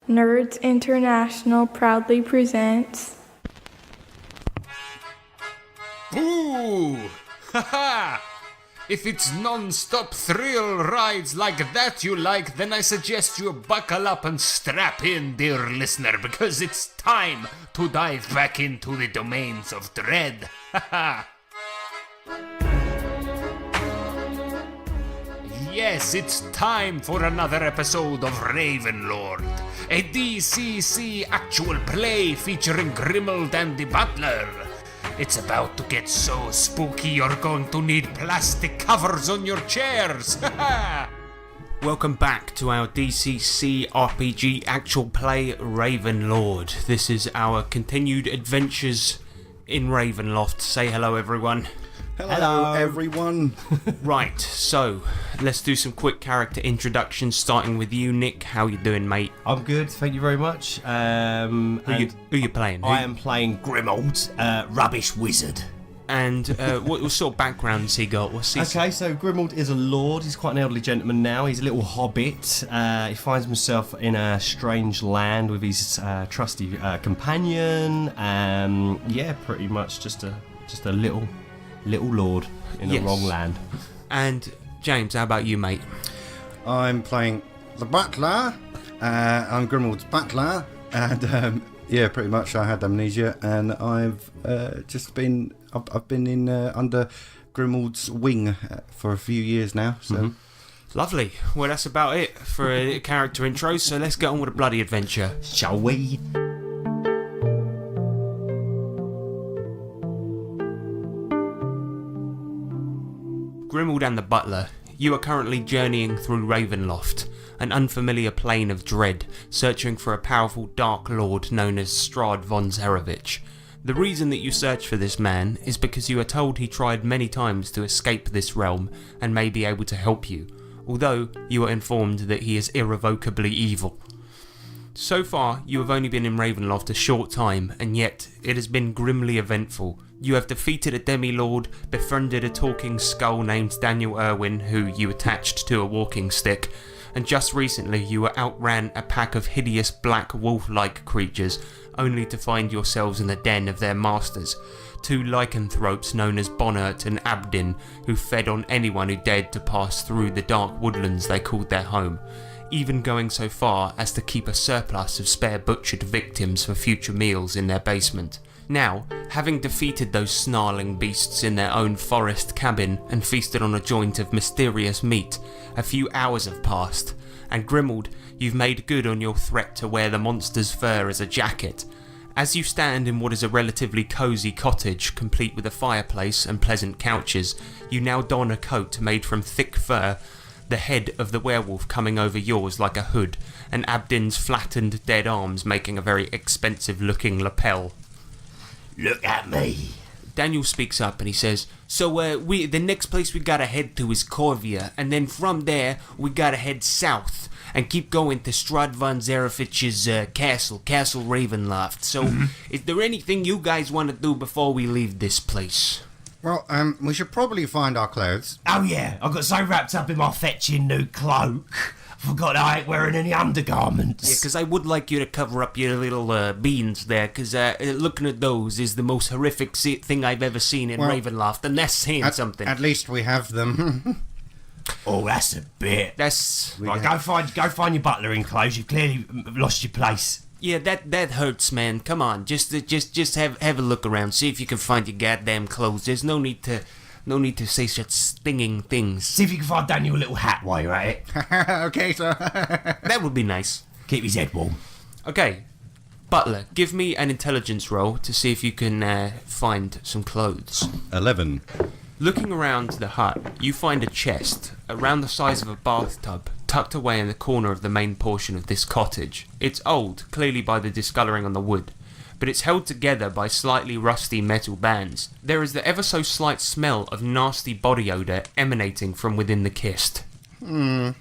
Nerds International proudly presents... Boo! Haha! If it's non-stop thrill rides like that you like, then I suggest you buckle up and strap in, dear listener, because it's time to dive back into the domains of dread. Haha! Yes, it's time for another episode of Ravenlord, a DCC actual play featuring Grimald and the Butler. It's about to get so spooky you're going to need plastic covers on your chairs. Welcome back to our DCC RPG actual play Ravenlord. This is our continued adventures in Ravenloft. Say hello, everyone. Hello everyone. Right, so let's do some quick character introductions, starting with you, Nick. How you doing, mate? I'm good, thank you very much. Who you playing? I am playing Grimald, rubbish wizard. And what sort of background has he got? What's his... Okay, so Grimald is a lord. He's quite an elderly gentleman now. He's a little hobbit. He finds himself in a strange land with his trusty companion. Yeah, pretty much just a little lord in the wrong land. And James, how about you, mate? I'm playing the butler. I'm Grimald's butler, and yeah, pretty much. I had amnesia, and I've been in under Grimald's wing for a few years now. So Lovely. Well, that's about it for a character intro. So let's get on with a bloody adventure, Shall we? Grimald and the Butler, you are currently journeying through Ravenloft, an unfamiliar plane of dread, searching for a powerful Dark Lord known as Strahd von Zarovich. The reason that you search for this man is because you are told he tried many times to escape this realm and may be able to help you, although you are informed that he is irrevocably evil. So far, you have only been in Ravenloft a short time, and yet it has been grimly eventful. You have defeated a demi-lord, befriended a talking skull named Daniel Irwin, who you attached to a walking stick, and just recently you outran a pack of hideous black wolf-like creatures, only to find yourselves in the den of their masters, two lycanthropes known as Bonnert and Abdin, who fed on anyone who dared to pass through the dark woodlands they called their home, even going so far as to keep a surplus of spare butchered victims for future meals in their basement. Now, having defeated those snarling beasts in their own forest cabin and feasted on a joint of mysterious meat, a few hours have passed, and Grimald, you've made good on your threat to wear the monster's fur as a jacket. As you stand in what is a relatively cosy cottage, complete with a fireplace and pleasant couches, you now don a coat made from thick fur, the head of the werewolf coming over yours like a hood, and Abdin's flattened dead arms making a very expensive looking lapel. Look at me. Daniel speaks up and he says, So the next place we gotta head to is Corvia, and then from there we gotta head south and keep going to Strahd von Zarovich's castle Ravenloft. So is there anything you guys want to do before we leave this place? well, we should probably find our clothes. Oh yeah, I got so wrapped up in my fetching new cloak, I forgot I ain't wearing any undergarments. Yeah, because I would like you to cover up your little beans there, because looking at those is the most horrific thing I've ever seen in Ravenloft, and that's saying something. At least we have them. Oh, that's a bit. That's... Right, go find your butler in clothes. You've clearly lost your place. Yeah, that hurts, man. Come on, just have a look around, see if you can find your goddamn clothes. There's no need to say such stinging things. See if you can find Daniel a little hat while you're at it. Okay, sir. That would be nice. Keep his head warm. Okay, Butler, give me an intelligence roll to see if you can find some clothes. 11. Looking around the hut, you find a chest, around the size of a bathtub, tucked away in the corner of the main portion of this cottage. It's old, clearly by the discolouring on the wood, but it's held together by slightly rusty metal bands. There is the ever so slight smell of nasty body odour emanating from within the kist. What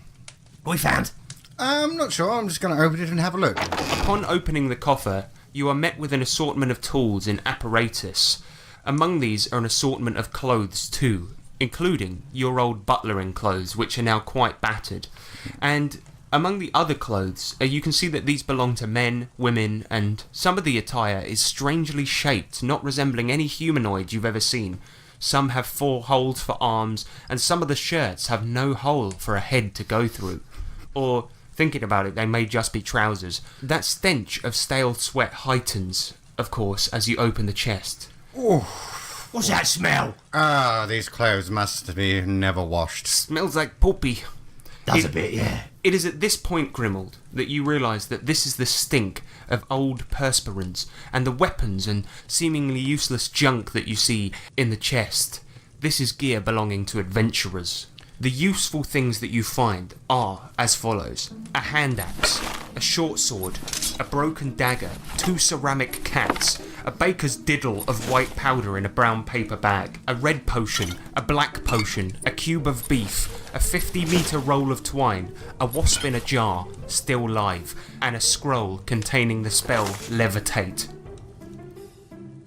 we found? I'm not sure, I'm just going to open it and have a look. Upon opening the coffer, you are met with an assortment of tools and apparatus. Among these are an assortment of clothes too, including your old butlering clothes, which are now quite battered. And Among the other clothes, you can see that these belong to men, women, and some of the attire is strangely shaped, not resembling any humanoid you've ever seen. Some have 4 holes for arms, and some of the shirts have no hole for a head to go through. Or, thinking about it, they may just be trousers. That stench of stale sweat heightens, of course, as you open the chest. What's that smell? These clothes must be never washed. Smells like poopy. Does a bit, yeah. It is at this point, Grimald, that you realise that this is the stink of old perspirants and the weapons and seemingly useless junk that you see in the chest. This is gear belonging to adventurers. The useful things that you find are as follows: a hand axe, a short sword, a broken dagger, 2 ceramic cats, a baker's diddle of white powder in a brown paper bag, a red potion, a black potion, a cube of beef, a 50-metre roll of twine, a wasp in a jar, still live, and a scroll containing the spell Levitate.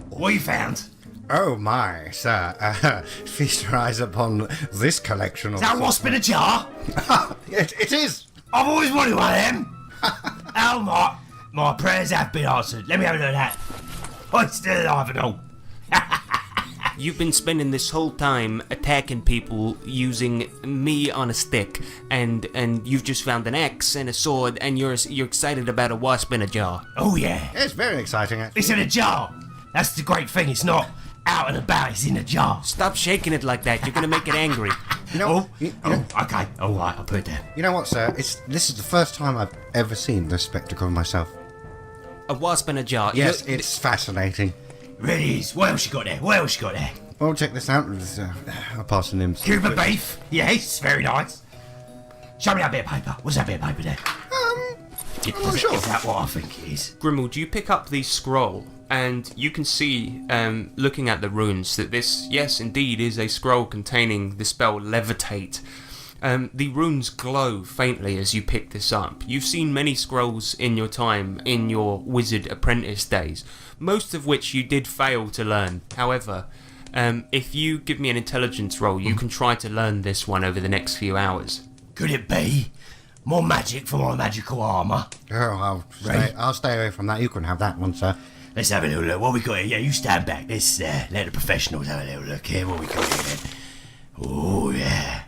What you found? Oh my, sir. Feast your eyes upon this collection of... Is that a wasp in a jar? It is! I've always wanted one of them. Oh, my prayers have been answered. Let me have a look at that. Oh, it's still alive and all. You've been spending this whole time attacking people using me on a stick, and you've just found an axe and a sword, and you're excited about a wasp in a jar. Oh, yeah. It's very exciting, actually. It's in a jar. That's the great thing. It's not out and about. It's in a jar. Stop shaking it like that. You're gonna make it angry. You know, Okay. All right, I'll put it down. you know what, sir? This is the first time I've ever seen this spectacle myself. A wasp in a jar. Yes, it's fascinating. Really is. What else you got there? What else you got there? Well, check this out. I'll pass on him. Cube of beef. Yes, very nice. Show me that bit of paper. What's that bit of paper there? I'm not sure. Is that what I think it is? Grimald, you pick up the scroll, and you can see, looking at the runes, that this, yes, indeed, is a scroll containing the spell Levitate. The runes glow faintly as you pick this up. You've seen many scrolls in your time, in your wizard apprentice days, most of which you did fail to learn. However, if you give me an intelligence roll, you can try to learn this one over the next few hours. Could it be more magic for my magical armour? Oh, I'll stay away from that. You can have that one, sir. Let's have a little look. What we got here? Yeah, you stand back. Let's let the professionals have a little look here. What we got here then? Oh, yeah.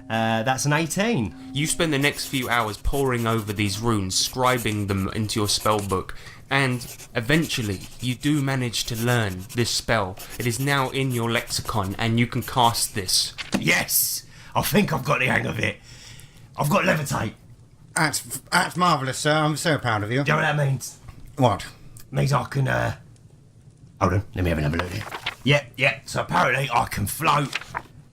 That's an 18. You spend the next few hours poring over these runes, scribing them into your spell book, and eventually you do manage to learn this spell. It is now in your lexicon, and you can cast this. Yes! I think I've got the hang of it. I've got levitate. That's marvellous, sir. I'm so proud of you. Do you know what that means? What? Means I can, hold on, let me have another look here. Yeah, so apparently I can float,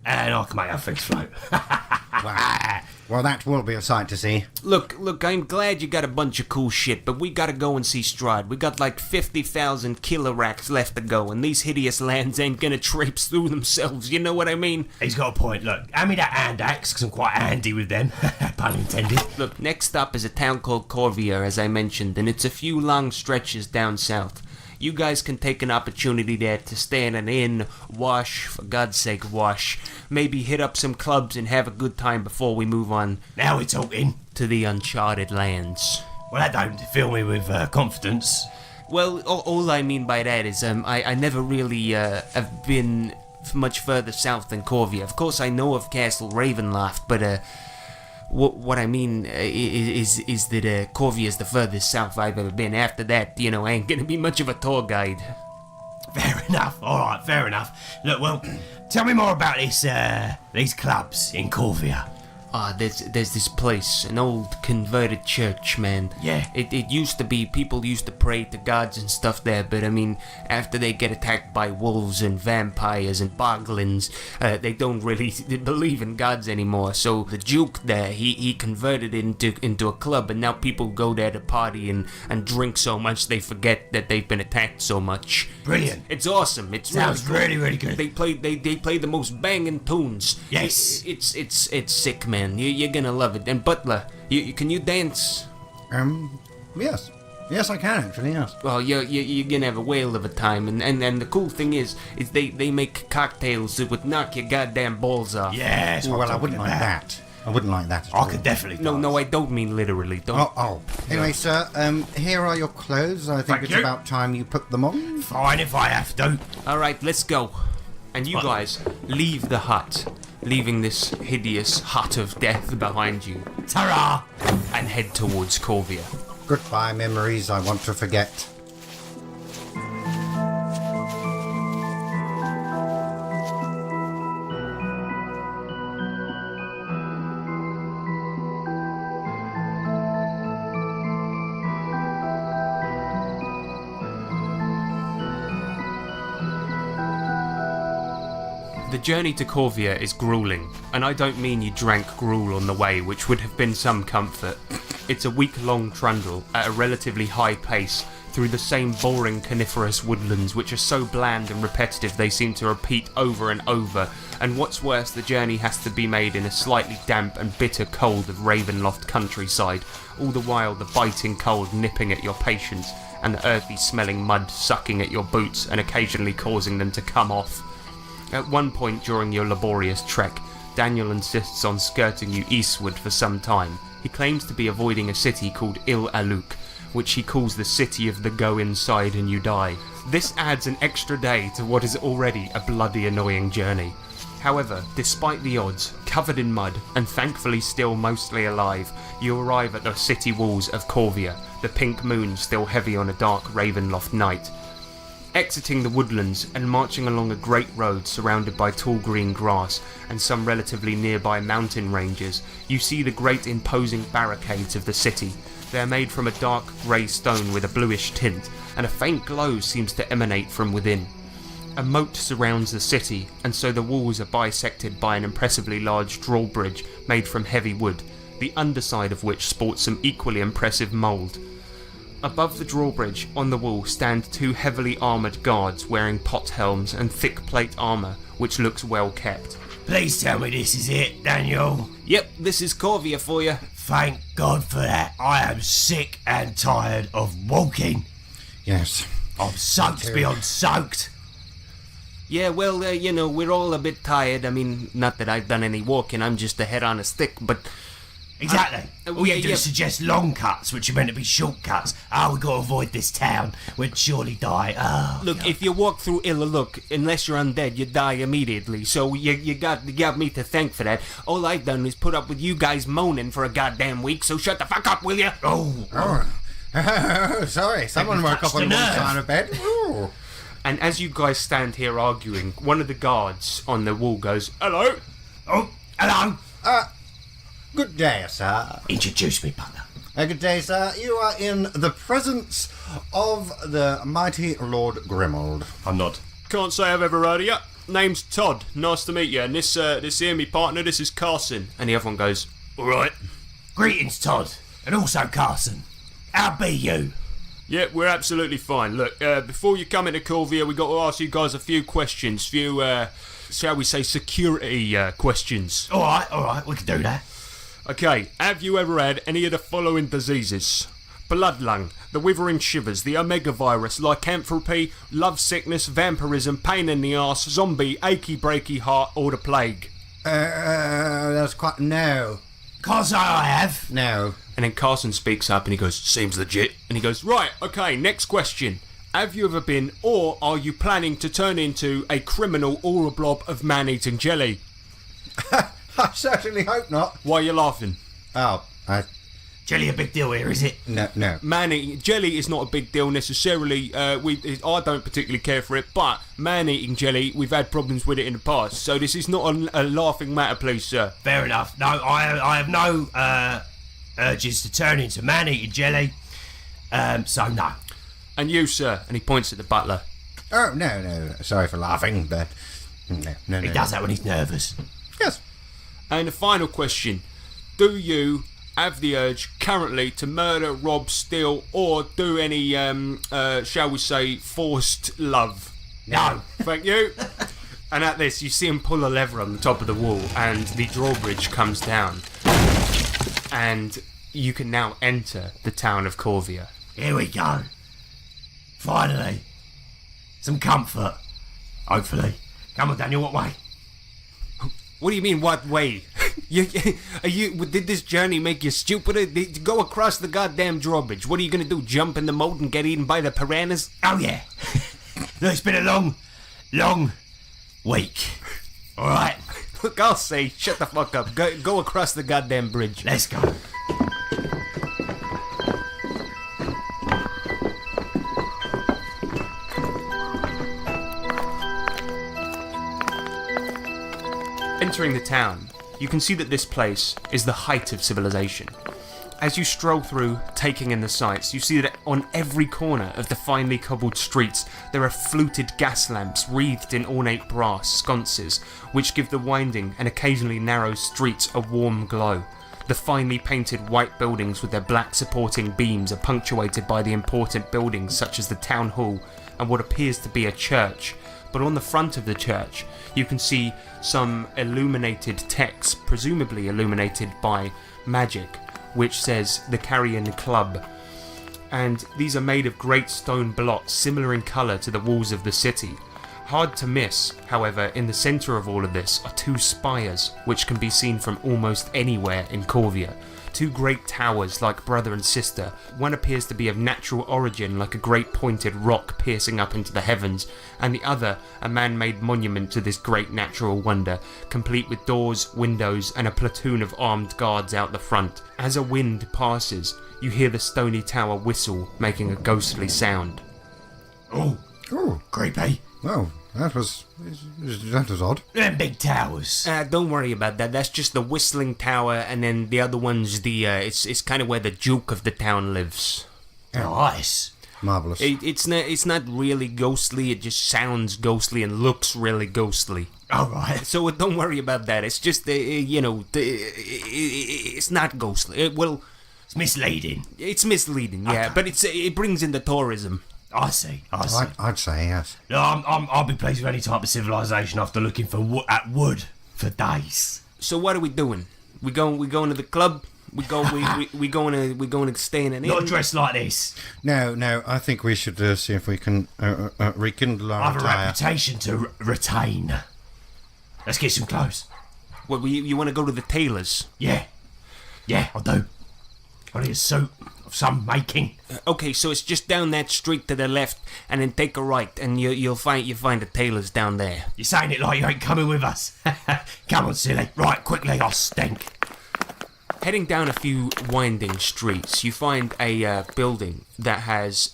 and I can make other things float. Wow. Well, that will be a sight to see. Look, I'm glad you got a bunch of cool shit, but we gotta go and see Strahd. We got like 50,000 kiloracks left to go, and these hideous lands ain't gonna traipse through themselves, you know what I mean? He's got a point, look. Hand me that hand axe, because I'm quite handy with them. Pun intended. Look, next up is a town called Corvia, as I mentioned, and it's a few long stretches down south. You guys can take an opportunity there to stay in an inn, wash, for God's sake wash, maybe hit up some clubs and have a good time before we move on Now we're talking. to the uncharted lands. Well, that don't fill me with confidence. Well, all I mean by that is I never really have been much further south than Corvia. Of course, I know of Castle Ravenloft, but what I mean is that Corvia is the furthest south I've ever been. After that, I ain't gonna be much of a tour guide. Fair enough. All right, fair enough. Look, well, tell me more about these clubs in Corvia. There's this place, an old converted church, man. Yeah. It used to be, people used to pray to gods and stuff there, but I mean, after they get attacked by wolves and vampires and boglins, they don't really believe in gods anymore. So the Duke there, he converted it into a club, and now people go there to party and drink so much they forget that they've been attacked so much. Brilliant. It's awesome. It Sounds really, really good. They play the most banging tunes. Yes. It's sick, man. You're gonna love it. And Butler, can you dance? Yes. Yes, I can, actually, yes. Well, you're gonna have a whale of a time. And the cool thing is they make cocktails that would knock your goddamn balls off. Yes. Well, I wouldn't like that. I wouldn't like that at I all. could definitely No, dance. no, I don't mean literally. Don't. Oh. Anyway, sir, here are your clothes. I think Thank it's you. about time you put them on. Fine if I have to. All right, let's go. And you guys leave the hut, leaving this hideous hut of death behind you, Ta-ra! and head towards Corvia. Goodbye, memories I want to forget. The journey to Corvia is grueling, and I don't mean you drank gruel on the way, which would have been some comfort. It's a week-long trundle at a relatively high pace through the same boring coniferous woodlands which are so bland and repetitive they seem to repeat over and over, and what's worse, the journey has to be made in a slightly damp and bitter cold of Ravenloft countryside, all the while the biting cold nipping at your patience and the earthy smelling mud sucking at your boots and occasionally causing them to come off. At one point during your laborious trek, Daniel insists on skirting you eastward for some time. He claims to be avoiding a city called Il-Aluk, which he calls the city of the go inside and you die. This adds an extra day to what is already a bloody annoying journey. However, despite the odds, covered in mud and thankfully still mostly alive, you arrive at the city walls of Corvia, the pink moon still heavy on a dark Ravenloft night. Exiting the woodlands and marching along a great road surrounded by tall green grass and some relatively nearby mountain ranges, you see the great imposing barricades of the city. They are made from a dark grey stone with a bluish tint, and a faint glow seems to emanate from within. A moat surrounds the city, and so the walls are bisected by an impressively large drawbridge made from heavy wood, the underside of which sports some equally impressive mould. Above the drawbridge, on the wall, stand two heavily armoured guards wearing pot helms and thick plate armour, which looks well kept. Please tell me this is it, Daniel. Yep, this is Corvia for you. Thank God for that. I am sick and tired of walking. Yes. I'm soaked beyond soaked. Yeah, well, we're all a bit tired. I mean, not that I've done any walking, I'm just a head on a stick, but... Exactly. All you do yeah. is suggest long cuts, which are meant to be shortcuts. Oh, we've got to avoid this town. We'd surely die. Oh, Look, God. if you walk through Illaluk, unless you're undead, you die immediately. So you got me to thank for that. All I've done is put up with you guys moaning for a goddamn week, so shut the fuck up, will you? Oh, sorry. Someone woke up on the wrong side of bed. Ooh. And as you guys stand here arguing, one of the guards on the wall goes, "Hello." Oh, hello. Good day, sir. Introduce me, partner. Good day, sir. You are in the presence of the mighty Lord Grimold. I'm not. Can't say I've ever heard of you. Name's Todd. Nice to meet you. And this here, me partner, this is Carson. And the other one goes, "All right." Greetings, Todd. And also Carson. How be you? Yeah, we're absolutely fine. Look, before you come into Corvia, we got to ask you guys a few questions. Shall we say, security questions. All right. We can do that. Okay, have you ever had any of the following diseases? Blood lung, the withering shivers, the omega virus, lycanthropy, love sickness, vampirism, pain in the arse, zombie, achy breaky heart, or the plague? That's quite... No. Can't say I have. No. And then Carson speaks up and he goes, "Seems legit." And he goes, "Right, okay, next question. Have you ever been, or are you planning to turn into a criminal or a blob of man-eating jelly?" I certainly hope not. Why are you laughing? Oh, Jelly a big deal here, is it? No. Man-eating jelly is not a big deal necessarily. I don't particularly care for it, but man-eating jelly, we've had problems with it in the past, so this is not a laughing matter, please, sir. Fair enough. No, I have no urges to turn into man-eating jelly. So no. And you, sir? And he points at the butler. Oh, no. Sorry for laughing, but... No. He does that when he's nervous. Yes. And the final question. Do you have the urge currently to murder, rob, steal, or do any, shall we say, forced love? No. Thank you. And at this, you see him pull a lever on the top of the wall, and the drawbridge comes down. And you can now enter the town of Corvia. Here we go. Finally. Some comfort. Hopefully. Come on, Daniel, what way? What do you mean, what way? Did this journey make you stupider? Go across the goddamn drawbridge. What are you gonna do? Jump in the moat and get eaten by the piranhas? Oh, yeah. Look, it's been a long week. All right, Look, I'll say, shut the fuck up. Go across the goddamn bridge. let's go. Entering the town, you can see that this place is the height of civilization. As you stroll through, taking in the sights, you see that on every corner of the finely cobbled streets there are fluted gas lamps wreathed in ornate brass sconces, which give the winding and occasionally narrow streets a warm glow. The finely painted white buildings with their black supporting beams are punctuated by the important buildings such as the town hall and what appears to be a church. But on the front of the church, you can see some illuminated text, presumably illuminated by magic, which says the Carrion Club. And these are made of great stone blocks similar in colour to the walls of the city. Hard to miss, however, in the centre of all of this are two spires, which can be seen from almost anywhere in Corvia. Two great towers like brother and sister. One appears to be of natural origin, like a great pointed rock piercing up into the heavens, and the other a man-made monument to this great natural wonder, complete with doors, windows, and a platoon of armed guards out the front. As a wind passes, you hear the stony tower whistle, making a ghostly sound. Oh, creepy. Oh, that was odd. Them big towers. Don't worry about that. That's just the whistling tower, and then the other one's the. It's kind of where the Duke of the town lives. Nice. Marvellous. It's not really ghostly. It just sounds ghostly and looks really ghostly. All right. So don't worry about that. It's just it's not ghostly. It's misleading. It's misleading, yeah, Okay. but it brings in the tourism. I see. I'd say yes. No, I'll be pleased with any type of civilization after looking for wood for days. So what are we doing? We going to the club? We going to stay in an inn? Not dressed like this. No, I think we should see if we can rekindle I our have a attire. reputation to retain. Let's get some clothes. What, you want to go to the tailors? Yeah, I do. I need a suit of some making. Okay, so it's just down that street to the left, and then take a right, and you'll find the tailors down there. You're saying it like you ain't coming with us. Come on, silly. Right, quickly, I'll stink. Heading down a few winding streets, you find a building that has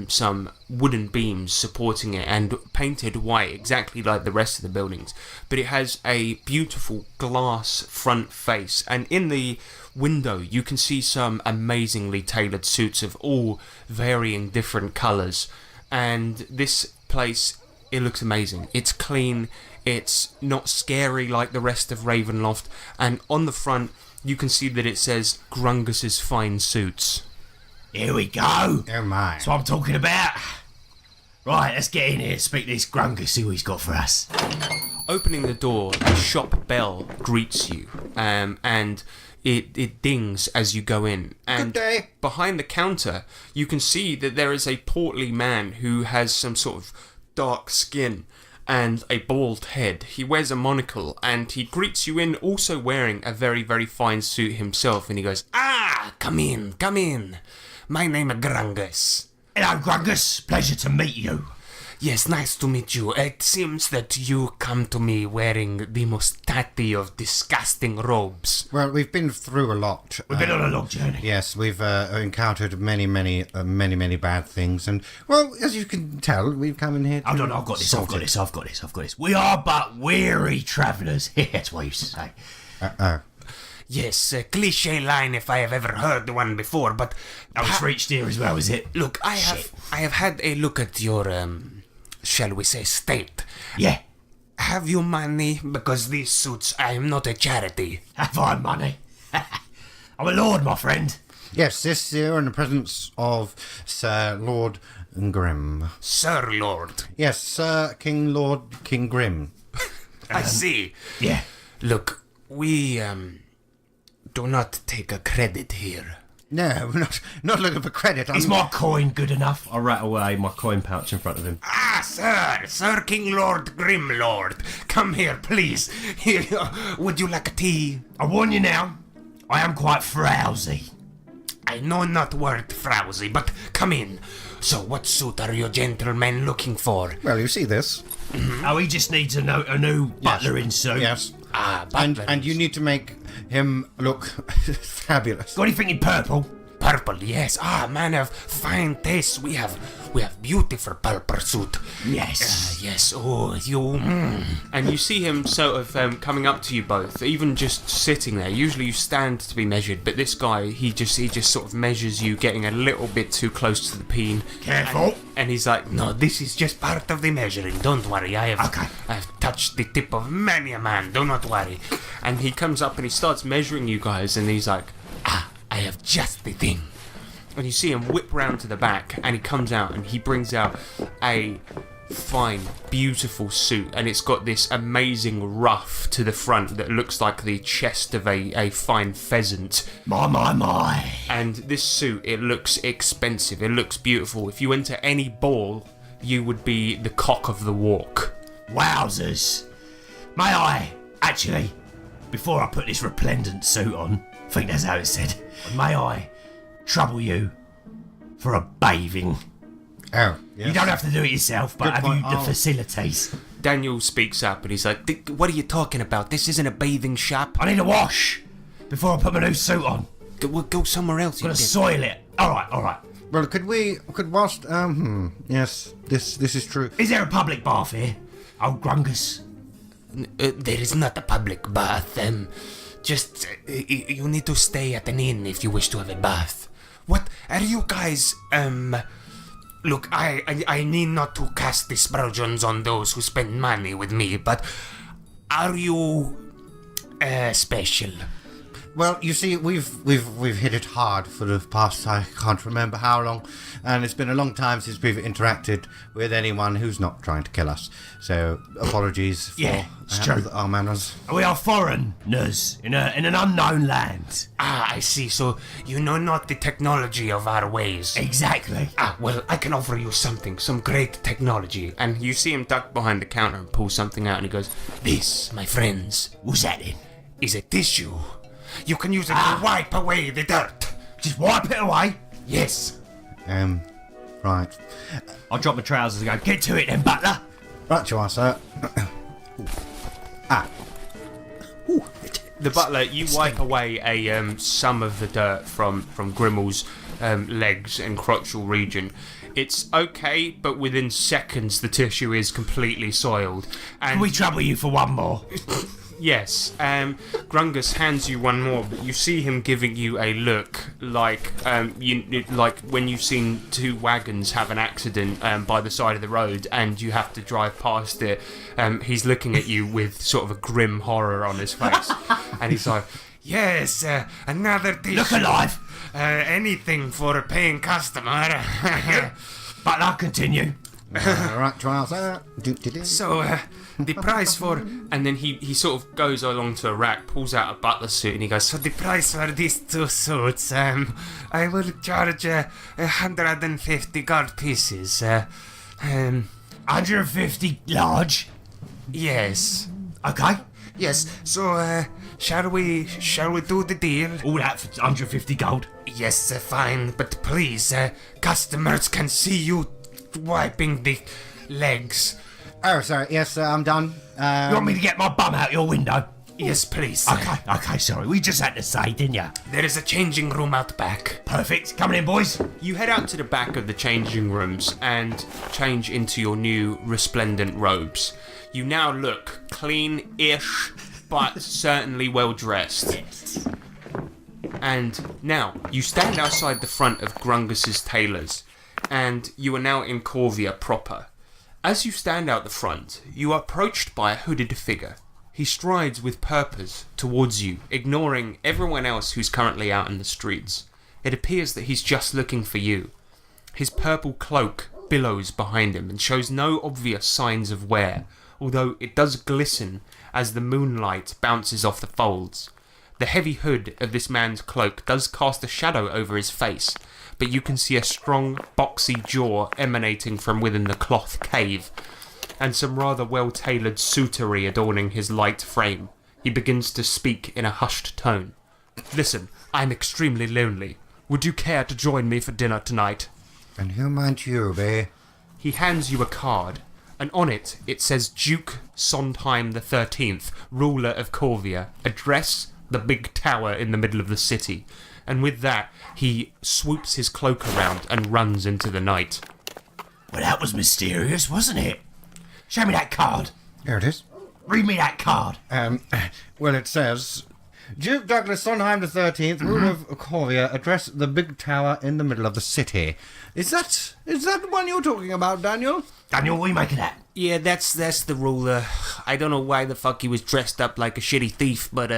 some wooden beams supporting it and painted white, exactly like the rest of the buildings. But it has a beautiful glass front face, and in the window you can see some amazingly tailored suits of all varying different colours. And this place, it looks amazing. It's clean, it's not scary like the rest of Ravenloft, and on the front you can see that it says Grungus's Fine Suits. Here we go. Oh my. That's what I'm talking about. Right, let's get in here, speak to this Grungus, see what he's got for us. Opening the door, the shop bell greets you, and it dings as you go in. And Good day. behind the counter, you can see that there is a portly man who has some sort of dark skin and a bald head. He wears a monocle, and he greets you in, also wearing a very, very fine suit himself, and he goes, come in. My name is Grungus. Hello, Grungus. Pleasure to meet you. Yes, nice to meet you. It seems that you come to me wearing the most tatty of disgusting robes. Well, we've been through a lot. We've been on a long journey. Yes, we've encountered many bad things, and well, as you can tell, we've come in here. Hold on, I've got this. We are but weary travellers. That's what I used to say. Yes, a cliche line if I have ever heard one before, but Oh, it's reached here as well, is it? look, I have had a look at your shall we say state. Yeah. Have you money? Because these suits, I am not a charity. Have I money? I'm a lord, my friend. Yes, this year in the presence of Sir Lord Grim. Sir Lord. Yes, Sir King Lord King Grim. I see. Yeah. Look, we do not take a credit here. No, we're not looking for credit. Is my coin good enough? I rattle away my coin pouch in front of him. Sir King Lord Grimlord, come here, please. Would you like a tea? I warn you now, I am quite frowsy. I know not word frowsy, but come in. So what suit are you gentlemen looking for? Well, you see this. Oh, he just needs a new butler in suit. Yes. Butler. And you need to make him look fabulous. Got anything in purple? Purple, yes. Man of fine taste. We have beautiful purple suit. Yes. Yes. Oh, you. And you see him sort of coming up to you both, even just sitting there. Usually you stand to be measured, but this guy, he just sort of measures you, getting a little bit too close to the peen. Careful. And he's like, no, this is just part of the measuring. Don't worry. I have touched the tip of many a man. Do not worry. And he comes up and he starts measuring you guys, and he's like, I have just the thing. And you see him whip round to the back, and he comes out and he brings out a fine, beautiful suit, and it's got this amazing ruff to the front that looks like the chest of a fine pheasant. My. And this suit, it looks expensive, it looks beautiful. If you went to any ball, you would be the cock of the walk. Wowzers. May I, actually, before I put this resplendent suit on, I think that's how it's said, may I trouble you for a bathing? Oh, yes. You don't have to do it yourself, but Good have point. you the facilities? Daniel speaks up and he's like, what are you talking about? This isn't a bathing shop. I need a wash before I put my new suit on. We'll go somewhere else. I'm gonna soil it. Alright. Well, could whilst yes, this is true. Is there a public bath here? Oh, Grungus. There is not a public bath. Just you need to stay at an inn if you wish to have a bath. What are you guys? Look, I need not to cast dispersions on those who spend money with me, but are you special? Well, you see, we've hit it hard for the past, I can't remember how long, and it's been a long time since we've interacted with anyone who's not trying to kill us. So apologies for it's true. our manners. We are foreigners in an unknown land. I see. So you know not the technology of our ways. Exactly. Well, I can offer you something, some great technology. And you see him duck behind the counter and pull something out, and he goes, "This, my friends, What's that then? is a tissue. You can use it to wipe away the dirt." Just wipe it away? Yes. Right. I'll drop my trousers and go, get to it then, butler. Right you are, sir. The butler, you wipe away some of the dirt from Grimmel's legs and crotchal region. It's okay, but within seconds the tissue is completely soiled. And Can we trouble you for one more? yes, Grungus hands you one more, but you see him giving you a look like like when you've seen two wagons have an accident by the side of the road and you have to drive past it. He's looking at you with sort of a grim horror on his face, and he's like, "Yes, another tissue. Look alive. Anything for a paying customer." Butler, continue. Right you are, sir. So, the price for... And then he sort of goes along to a rack, pulls out a butler suit, and he goes, "So the price for these two suits, I will charge 150 gold pieces. 150 large. Yes. Okay. Yes, so, shall we do the deal? All that for 150 gold. Yes, fine, but please, customers can see you wiping the legs. Oh, sorry. Yes, sir, I'm done. You want me to get my bum out your window? Yes, please. Okay, sorry. We just had to say, didn't you? There is a changing room out back. Perfect. Coming in, boys. You head out to the back of the changing rooms and change into your new resplendent robes. You now look clean-ish, but certainly well-dressed. Yes. And now, you stand outside the front of Grungus's tailors, and you are now in Corvia proper. As you stand out the front, you are approached by a hooded figure. He strides with purpose towards you, ignoring everyone else who's currently out in the streets. It appears that he's just looking for you. His purple cloak billows behind him and shows no obvious signs of wear, although it does glisten as the moonlight bounces off the folds. The heavy hood of this man's cloak does cast a shadow over his face, but you can see a strong, boxy jaw emanating from within the cloth cave, and some rather well-tailored suitery adorning his light frame. He begins to speak in a hushed tone. Listen, I'm extremely lonely. Would you care to join me for dinner tonight? And who might you be? He hands you a card, and on it says Duke Sondheim the 13th, ruler of Corvia, address the big tower in the middle of the city. And with that, he swoops his cloak around and runs into the night. Well, that was mysterious, wasn't it? Show me that card. Here it is. Read me that card. Well, it says, Duke Douglas Sondheim the 13th, ruler of Corvia, address the big tower in the middle of the city. Is that the one you're talking about, Daniel? Daniel, what are you making that? Yeah, that's the ruler. I don't know why the fuck he was dressed up like a shitty thief, but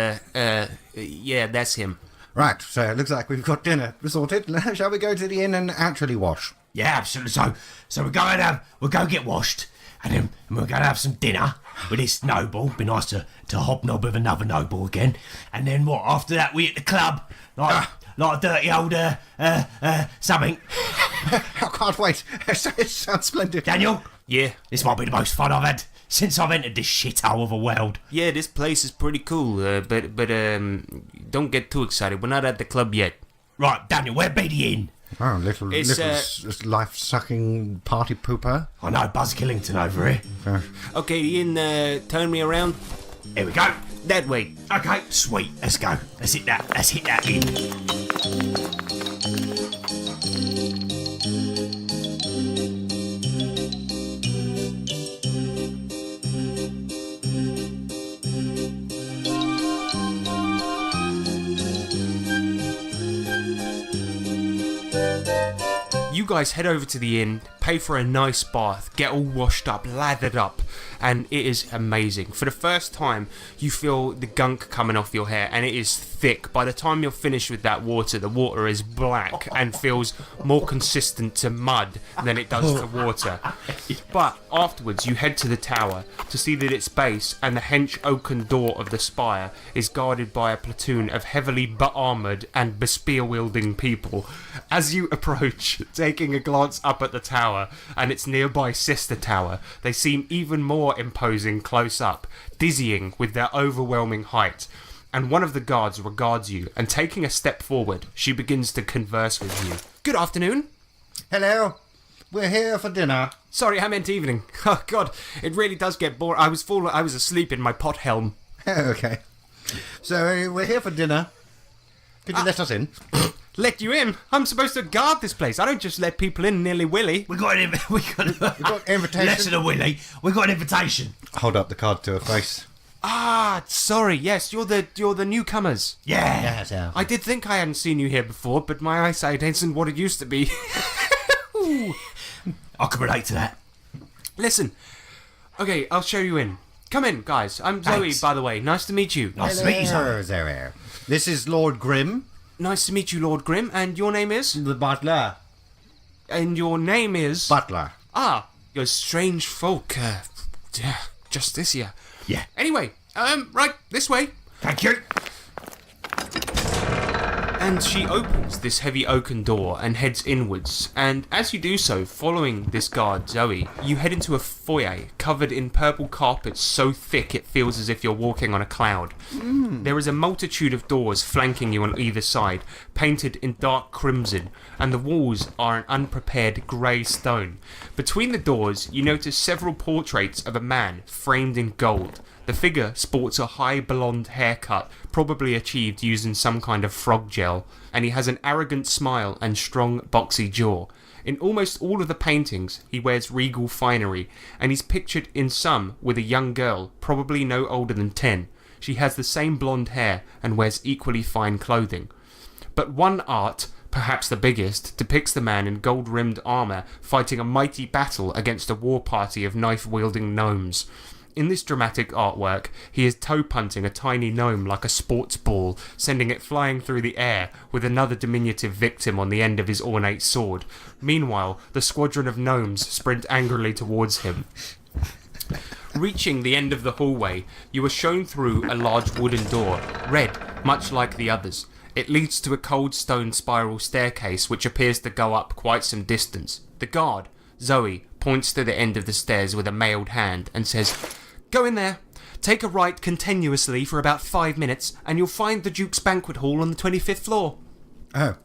yeah, that's him. Right, so it looks like we've got dinner sorted. Shall we go to the inn and actually wash? Yeah, absolutely. So we'll go get washed, and then we're going to have some dinner with this noble. Be nice to hobnob with another noble again. And then what? After that, we at the club, like a dirty old something. I can't wait. It sounds splendid. Daniel, Yeah. this might be the most fun I've had since I've entered this shithole of a world. Yeah, this place is pretty cool, but don't get too excited. We're not at the club yet. Right, Daniel, where be the inn? Oh, little life-sucking party pooper. I know, Buzz Killington over here. Okay, Ian, turn me around. Here we go. That way. Okay, sweet. Let's go. Let's hit that inn. You guys head over to the inn, pay for a nice bath, get all washed up, lathered up, and it is amazing. For the first time, you feel the gunk coming off your hair, and it is thick. By the time you're finished with that water, the water is black and feels more consistent to mud than it does to water. But afterwards, you head to the tower to see that its base and the hench oaken door of the spire is guarded by a platoon of heavily but-armoured and bespear-wielding people. As you approach, taking a glance up at the tower and its nearby sister tower, they seem even more imposing close up, dizzying with their overwhelming height. And one of the guards regards you, and taking a step forward, she begins to converse with you. Good afternoon. Hello. We're here for dinner. Sorry, I meant evening. Oh God, it really does get boring. I was asleep in my pot helm. Okay. So we're here for dinner. Could you let us in? Let you in? I'm supposed to guard this place. I don't just let people in nilly-willy. We got an invitation. Less than a willy. We got an invitation. Hold up the card to her face. Ah, sorry. Yes, you're the newcomers. Yeah. Yeah. I did think I hadn't seen you here before, but my eyesight isn't what it used to be. I can relate to that. Listen. Okay, I'll show you in. Come in, guys. I'm Zoe, Thanks. by the way. Nice to meet you. Nice to meet you, Zoe. Zoe. This is Lord Grimm, Nice to meet you, Lord Grimm. And your name is? the butler. And your name is? Butler. Ah, you're strange folk. Just this year. Yeah. Anyway, right, this way. Thank you. And she opens this heavy oaken door and heads inwards, and as you do so, following this guard, Zoe, you head into a foyer covered in purple carpets so thick it feels as if you're walking on a cloud. There is a multitude of doors flanking you on either side, painted in dark crimson, and the walls are an unprepared grey stone. Between the doors, you notice several portraits of a man framed in gold. The figure sports a high blonde haircut, probably achieved using some kind of frog gel, and he has an arrogant smile and strong boxy jaw. In almost all of the paintings, he wears regal finery, and he's pictured in some with a young girl, probably no older than 10. She has the same blonde hair and wears equally fine clothing. But one art, perhaps the biggest, depicts the man in gold-rimmed armour fighting a mighty battle against a war party of knife-wielding gnomes. In this dramatic artwork, he is toe-punting a tiny gnome like a sports ball, sending it flying through the air, with another diminutive victim on the end of his ornate sword. Meanwhile, the squadron of gnomes sprint angrily towards him. Reaching the end of the hallway, you are shown through a large wooden door, red, much like the others. It leads to a cold stone spiral staircase which appears to go up quite some distance. The guard, Zoe, points to the end of the stairs with a mailed hand and says, "Go in there. Take a right continuously for about 5 minutes and you'll find the Duke's banquet hall on the 25th floor." Oh.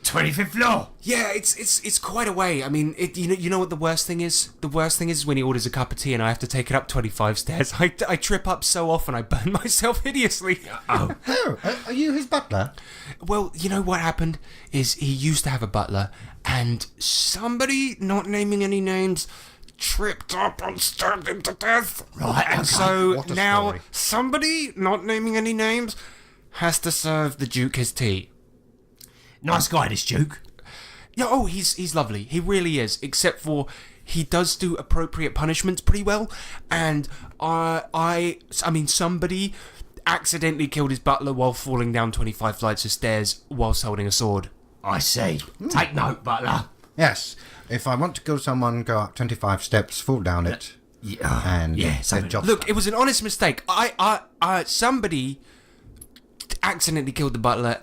25th floor. Yeah, it's quite a way. I mean, you know what the worst thing is? The worst thing is when he orders a cup of tea and I have to take it up 25 stairs. I trip up so often I burn myself hideously. Oh. Oh, are you his butler? Well, you know what happened is he used to have a butler and somebody, not naming any names, tripped up and stabbed him to death. Right, And okay. so What a now story. somebody, not naming any names, has to serve the Duke his tea. Nice guy, this Duke. Yeah, oh, he's lovely. He really is. Except for he does do appropriate punishments pretty well. And I mean, somebody accidentally killed his butler while falling down 25 flights of stairs whilst holding a sword. I see. Take note, butler. Yes. If I want to kill someone, go up 25 steps, fall down it, Yeah, and yeah, their something. job's Look, done. it was an honest mistake. Somebody accidentally killed the butler.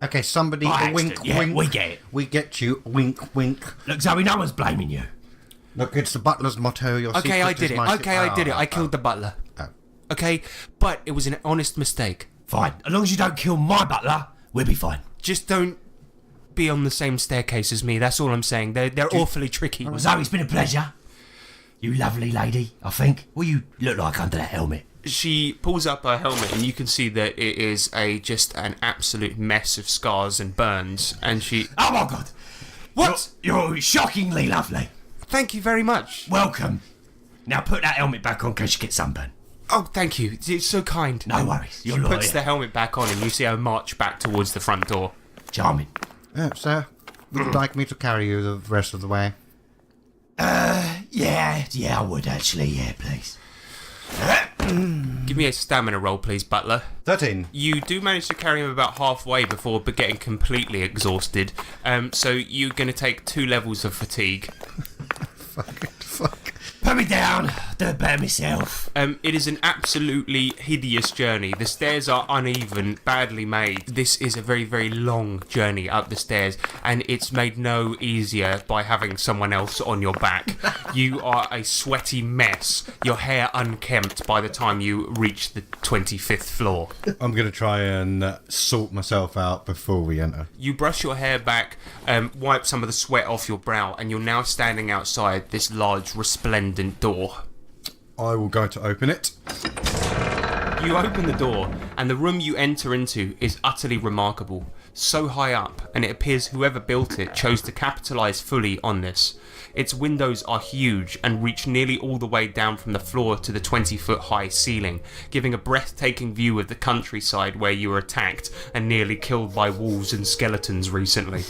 Okay, somebody, By wink, accident, yeah, wink. we get it. We get you, wink, wink. Look, Zoe, no one's blaming you. Look, it's the butler's motto. Your Okay, secret I did is it. my Okay, I did it. I Oh, killed the butler. oh. Okay, but it was an honest mistake. Fine. As long as you don't kill my butler, we'll be fine. Just don't be on the same staircase as me. That's all I'm saying. They're awfully tricky. Well, Zoe, it's been a pleasure. You lovely lady, I think. What you look like under that helmet? She pulls up her helmet and you can see that it is just an absolute mess of scars and burns. And she... Oh my God! What? You're shockingly lovely. Thank you very much. Welcome. Now put that helmet back on in case you get sunburn. Oh, thank you. It's so kind. No worries. She You're puts loyal. the helmet back on and you see her march back towards the front door. Charming. Sir, would you like me to carry you the rest of the way? Yeah, I would actually. Yeah, please. Give me a stamina roll, please, butler. 13. You do manage to carry him about halfway before getting completely exhausted. So you're going to take 2 levels of fatigue. Fuck. Put me down. Do it better myself. It is an absolutely hideous journey. The stairs are uneven, badly made. This is a very, very long journey up the stairs, and it's made no easier by having someone else on your back. You are a sweaty mess, your hair unkempt by the time you reach the 25th floor. I'm going to try and sort myself out before we enter. You brush your hair back, wipe some of the sweat off your brow, and you're now standing outside this large, resplendent door. I will go to open it. You open the door, and the room you enter into is utterly remarkable. So high up, and it appears whoever built it chose to capitalise fully on this. Its windows are huge and reach nearly all the way down from the floor to the 20-foot high ceiling, giving a breathtaking view of the countryside where you were attacked and nearly killed by wolves and skeletons recently.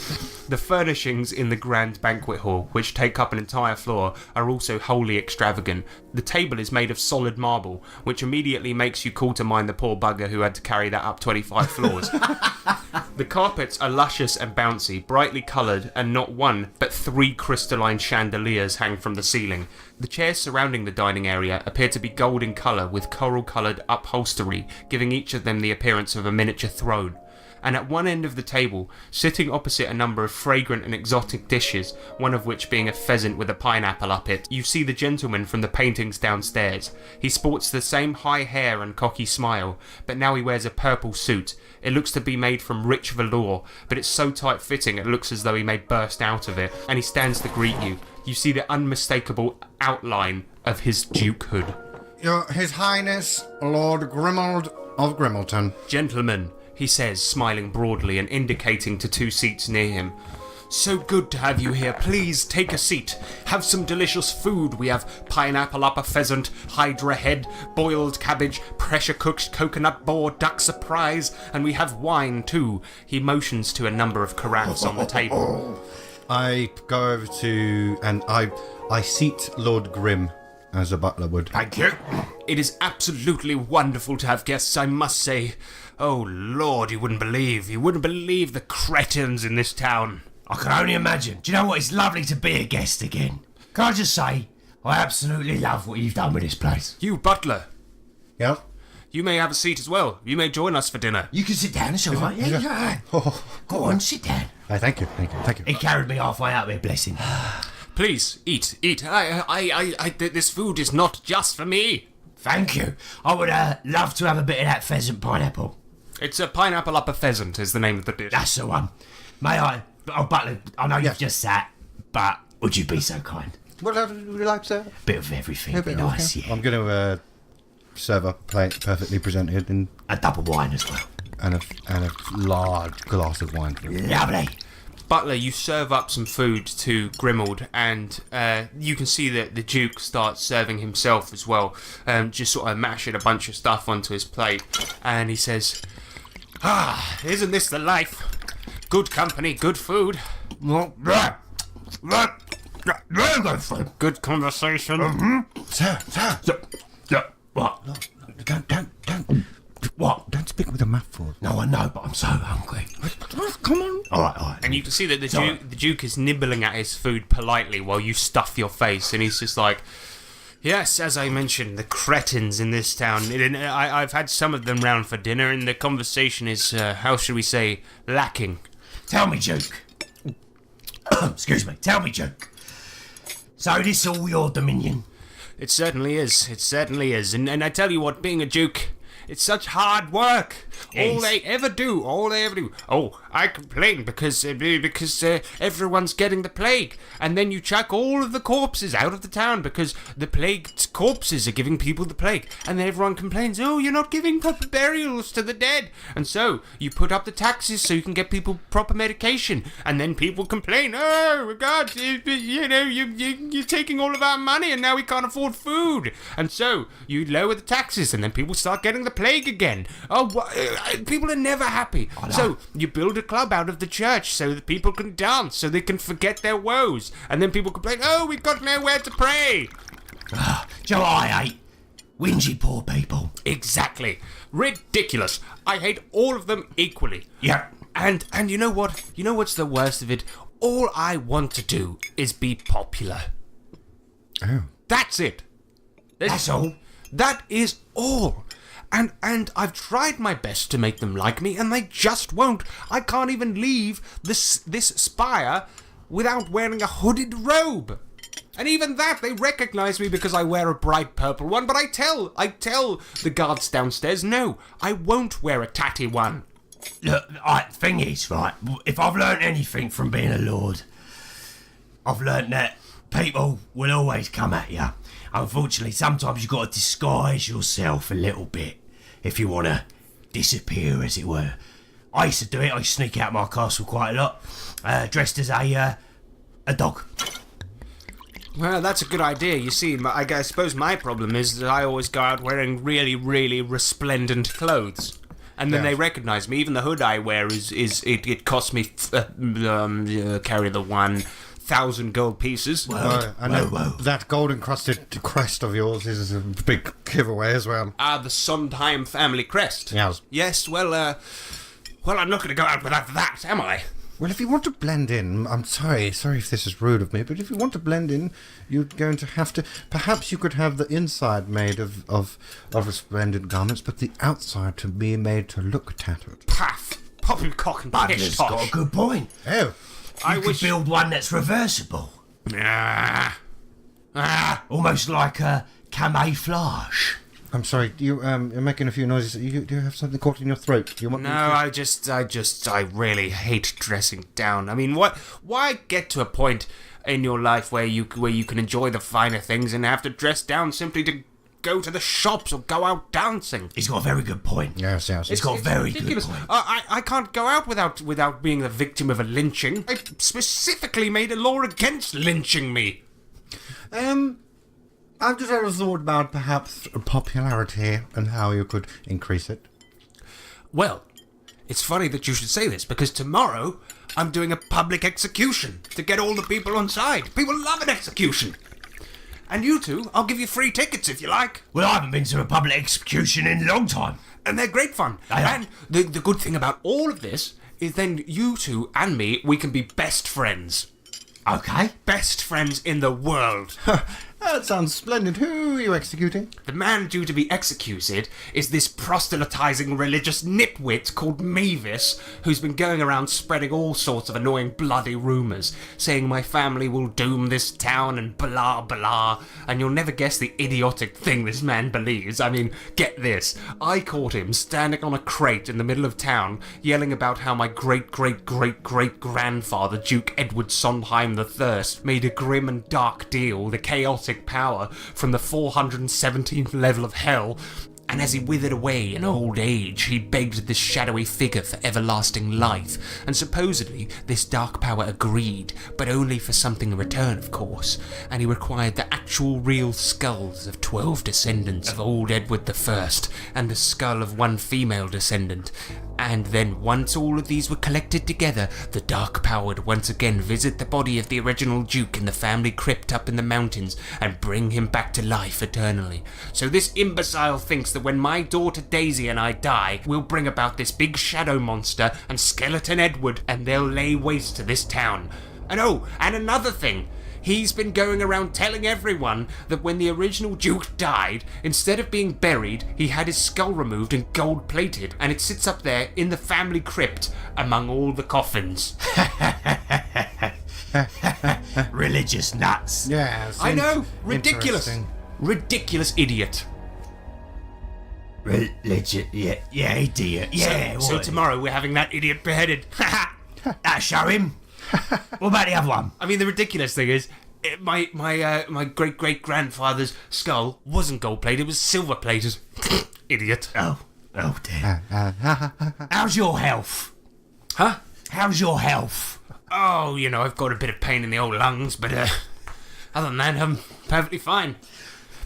The furnishings in the grand banquet hall, which take up an entire floor, are also wholly extravagant. The table is made of solid marble, which immediately makes you call to mind the poor bugger who had to carry that up 25 floors. The carpets are luscious and bouncy, brightly coloured, and not one, but 3 crystalline chandeliers hang from the ceiling. The chairs surrounding the dining area appear to be gold in colour with coral-coloured upholstery, giving each of them the appearance of a miniature throne. And at one end of the table, sitting opposite a number of fragrant and exotic dishes, one of which being a pheasant with a pineapple up it, you see the gentleman from the paintings downstairs. He sports the same high hair and cocky smile, but now he wears a purple suit. It looks to be made from rich velour, but it's so tight-fitting it looks as though he may burst out of it, and he stands to greet you. You see the unmistakable outline of his dukehood. His Highness, Lord Grimold of Grimmelton. Gentlemen, he says, smiling broadly and indicating to 2 seats near him. So good to have you here. Please take a seat. Have some delicious food. We have pineapple upper pheasant, hydra head, boiled cabbage, pressure cooked coconut boar, duck surprise, and we have wine too. He motions to a number of carafes on the table. I go over to and I seat Lord Grim as a butler would. Thank you. It is absolutely wonderful to have guests, I must say. Oh Lord, you wouldn't believe the cretins in this town. I can only imagine. Do you know what? It's lovely to be a guest again. Can I just say, I absolutely love what you've done with this place. You butler, Yeah. you may have a seat as well. You may join us for dinner. You can sit down, it's all right. Yeah. Go on, sit down. Hey, thank you. He carried me halfway up here, bless him. Please, eat. This food is not just for me. Thank you. I would love to have a bit of that pheasant pineapple. It's a pineapple upper pheasant is the name of the dish. That's the one. May I? Oh, Butler, I know you've just sat, but would you be so kind? What would you like, sir? Bit of everything, be nice, yeah. I'm going to serve a plate perfectly presented and A double wine as well. a large glass of wine. Lovely. Butler, you serve up some food to Grimald, and you can see that the Duke starts serving himself as well, just sort of mashing a bunch of stuff onto his plate, and he says, isn't this the life? Good company, good food. Very good food. Good conversation. Sir. What? Don't. What? Don't speak with a mouthful. No, I know, but I'm so hungry. Come on. All right. And you can see that the Sorry. Duke is nibbling at his food politely while you stuff your face, and he's just like, yes, as I mentioned, the cretins in this town. I've had some of them round for dinner, and the conversation is, how should we say, lacking. Tell me, Duke. Excuse me. Tell me, Duke. So this all your dominion? It certainly is. And I tell you what, being a Duke, it's such hard work. Yes. All they ever do. Oh, I complain because everyone's getting the plague, and then you chuck all of the corpses out of the town because the plagued corpses are giving people the plague, and then everyone complains. Oh, you're not giving proper burials to the dead, and so you put up the taxes so you can get people proper medication, and then people complain. Oh God, you're taking all of our money, and now we can't afford food, and so you lower the taxes, and then people start getting the plague again. People are never happy. So you build a club out of the church so that people can dance, so they can forget their woes, and then people complain, oh, we've got nowhere to pray. Do you know what I hate? Whingy poor people. Exactly. Ridiculous. I hate all of them equally. Yeah. And you know what? You know what's the worst of it? All I want to do is be popular. Oh. That's it. That's all. That is all. And I've tried my best to make them like me, and they just won't. I can't even leave this spire without wearing a hooded robe. And even that, they recognise me because I wear a bright purple one, but I tell the guards downstairs, no, I won't wear a tatty one. Look, thing is, right, if I've learnt anything from being a lord, I've learnt that people will always come at you. Unfortunately, sometimes you've got to disguise yourself a little bit if you want to disappear, as it were. I used to do it. I used to sneak out my castle quite a lot, dressed as a dog. Well, that's a good idea. You see, I suppose my problem is that I always go out wearing really, really resplendent clothes. And then they recognise me. Even the hood I wear it costs me carry the 1,000 gold pieces. Whoa. That gold encrusted crest of yours is a big giveaway as well. The Sondheim family crest. Yes. Yes, well, I'm not going to go out without that, am I? Well, if you want to blend in, I'm sorry if this is rude of me, but if you want to blend in, you're going to have to. Perhaps you could have the inside made of resplendent garments, but the outside to be made to look tattered. Paff! Poppycock and Butler's pish got a posh. good point. Oh, I could build one that's reversible. Almost like a camouflage. I'm sorry. You're making a few noises. Do you have something caught in your throat? Do you want? No, I really hate dressing down. I mean, why get to a point in your life where you can enjoy the finer things and have to dress down simply to go to the shops or go out dancing? He's got a very good point. Yes. It's got a very ridiculous. good point. I can't go out without being the victim of a lynching. I specifically made a law against lynching me. I've just had a thought about perhaps popularity and how you could increase it. Well, it's funny that you should say this, because tomorrow I'm doing a public execution to get all the people on side. People love an execution. And you two, I'll give you free tickets if you like. Well, I haven't been to a public execution in a long time. And they're great fun. They are. And the good thing about all of this is then you two and me, we can be best friends. Okay. Best friends in the world. That sounds splendid. Who are you executing? The man due to be executed is this proselytizing religious nitwit called Mavis, who's been going around spreading all sorts of annoying bloody rumours, saying my family will doom this town and blah blah, and you'll never guess the idiotic thing this man believes. I mean, get this. I caught him standing on a crate in the middle of town, yelling about how my great-great-great-great-grandfather, Duke Edward Sondheim III, made a grim and dark deal, the chaotic power from the 417th level of hell, and as he withered away in old age, he begged this shadowy figure for everlasting life, and supposedly this dark power agreed, but only for something in return, of course, and he required the actual real skulls of 12 descendants of old Edward I, and the skull of one female descendant. And then once all of these were collected together, the dark power would once again visit the body of the original Duke in the family crypt up in the mountains and bring him back to life eternally. So this imbecile thinks that when my daughter Daisy and I die, we'll bring about this big shadow monster and skeleton Edward, and they'll lay waste to this town. And oh, and another thing. He's been going around telling everyone that when the original Duke died, instead of being buried, he had his skull removed and gold-plated, and it sits up there in the family crypt among all the coffins. Religious nuts. Yes. I know! Ridiculous! Interesting. Ridiculous idiot. Religion, yeah, idiot. Yeah, So what? tomorrow we're having that idiot beheaded. Show him. What about the other one? I mean, the ridiculous thing is, my great-great-grandfather's skull wasn't gold-plated, it was silver-plated. Idiot. Oh dear. How's your health? Huh? How's your health? Oh, you know, I've got a bit of pain in the old lungs, but other than that, I'm perfectly fine.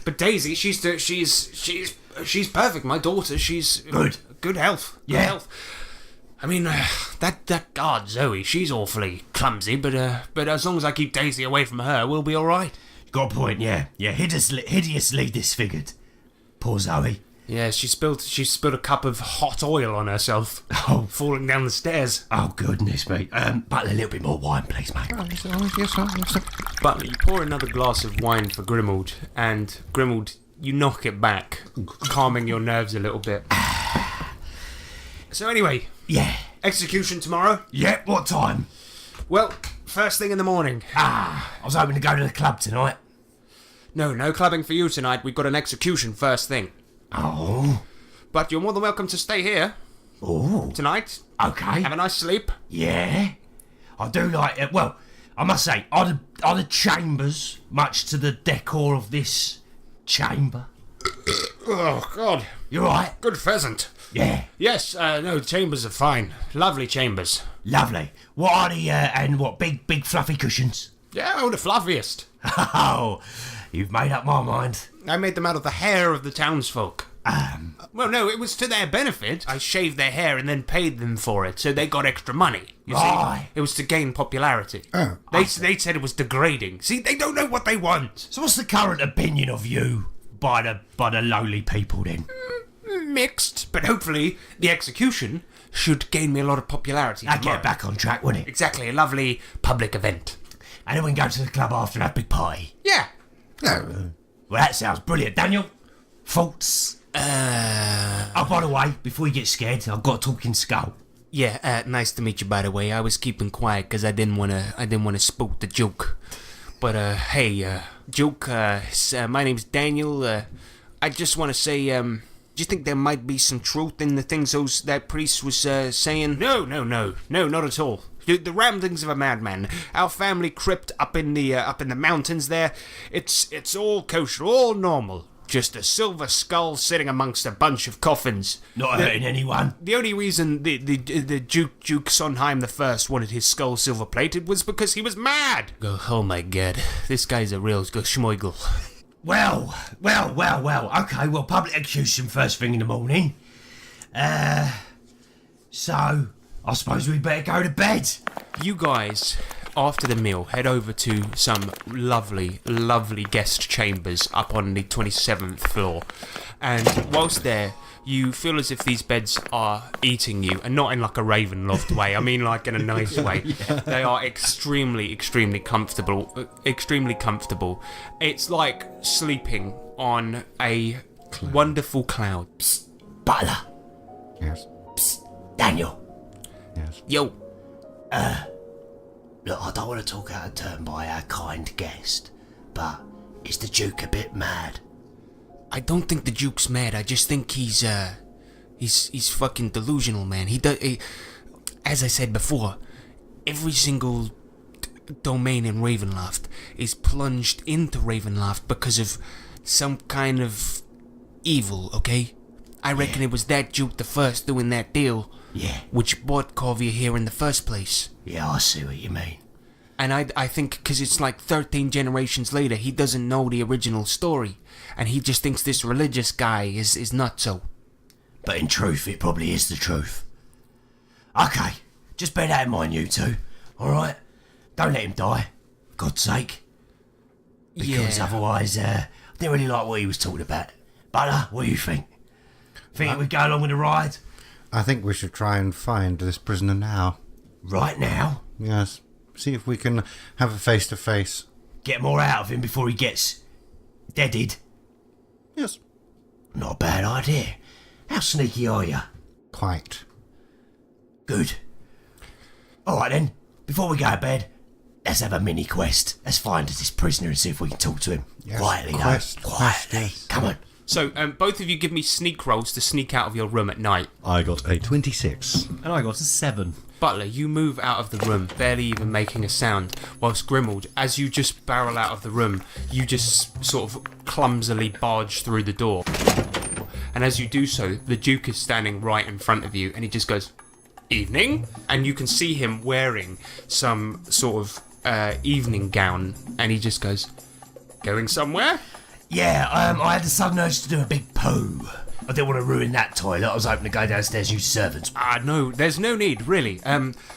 But Daisy, she's perfect. My daughter, she's good health. Good Yeah. health. I mean, that guard Zoe, she's awfully clumsy, but as long as I keep Daisy away from her, we'll be all right. Got a point, yeah. Yeah, hideously disfigured. Poor Zoe. Yeah, she spilled a cup of hot oil on herself, falling down the stairs. Oh, goodness me. Butler, a little bit more wine, please, mate. Yes, sir. But you pour another glass of wine for Grimald, and Grimald, you knock it back, calming your nerves a little bit. So anyway, Yeah. execution tomorrow? Yeah, what time? Well, first thing in the morning. I was hoping to go to the club tonight. No clubbing for you tonight. We've got an execution first thing. Oh. But you're more than welcome to stay here Oh. tonight. Okay. Have a nice sleep. Yeah. I do like it. Well, I must say, are the chambers much to the decor of this chamber? Oh, God. You're right. Good pheasant. Yeah. Yes, no, the chambers are fine. Lovely chambers. Lovely. What are the, and what, big fluffy cushions? Yeah, oh, the fluffiest. Oh, you've made up my mind. I made them out of the hair of the townsfolk. Well, no, it was to their benefit. I shaved their hair and then paid them for it, so they got extra money. You Right. see, it was to gain popularity. Oh. They said it was degrading. See, they don't know what they want. So what's the current opinion of you by the lowly people then? Mixed, but hopefully the execution should gain me a lot of popularity. I'd tomorrow. get back on track, wouldn't it? Exactly, a lovely public event. And then we can go to the club after that big party. Yeah. No. Well, that sounds brilliant. Daniel, thoughts? Oh, by the way, before you get scared, I've got a talking skull. Yeah, nice to meet you, by the way. I was keeping quiet because I didn't want to spook the joke. But, hey, joke, my name's Daniel. I just want to say, do you think there might be some truth in the things that priest was saying? No, not at all. The ramblings of a madman. Our family crypt up in the mountains there. It's all kosher, all normal. Just a silver skull sitting amongst a bunch of coffins. Not hurting anyone. The only reason the Duke Sondheim I wanted his skull silver plated was because he was mad. Oh my God, this guy's a real schmoigel. Well. Okay, well, public execution first thing in the morning. So, I suppose we'd better go to bed. You guys, after the meal, head over to some lovely guest chambers up on the 27th floor. And whilst there, you feel as if these beds are eating you, and not in like a Ravenloft way. I mean, like in a nice way. They are extremely, extremely comfortable. Extremely comfortable. It's like sleeping on a wonderful cloud. Psst, butler. Yes. Psst, Daniel. Yes. Yo, Look, I don't want to talk out of turn by our kind guest, but is the Duke a bit mad? I don't think the Duke's mad. I just think he's fucking delusional, man. As I said before, every single domain in Ravenloft is plunged into Ravenloft because of some kind of evil, okay? I reckon it was that Duke the First doing that deal, Yeah. which brought Corvia here in the first place. Yeah, I see what you mean. And I think because it's like 13 generations later, he doesn't know the original story. And he just thinks this religious guy is nutso. But in truth, it probably is the truth. Okay, just bear that in mind, you two. Alright? Don't let him die. For God's sake. Because otherwise, I didn't really like what he was talking about. Butler, what do you think? Think we go along with the ride? I think we should try and find this prisoner now. Right now? Yes. See if we can have a face-to-face. Get more out of him before he gets deaded. Yes. Not a bad idea. How sneaky are you? Quite. Good. Alright then, before we go to bed, let's have a mini quest. Let's find this prisoner and see if we can talk to him. Yes, Quietly, quest, though. Quietly. yes. Come on. So, both of you give me sneak rolls to sneak out of your room at night. I got a 26. And I got a 7. Butler, you move out of the room, barely even making a sound, whilst Grimald, as you just barrel out of the room, you just sort of clumsily barge through the door. And as you do so, the Duke is standing right in front of you, and he just goes, "Evening?" And you can see him wearing some sort of evening gown, and he just goes, "Going somewhere?" Yeah, I had the sudden urge to do a big poo. I didn't want to ruin that toilet. I was hoping to go downstairs, use servants. No, there's no need, really.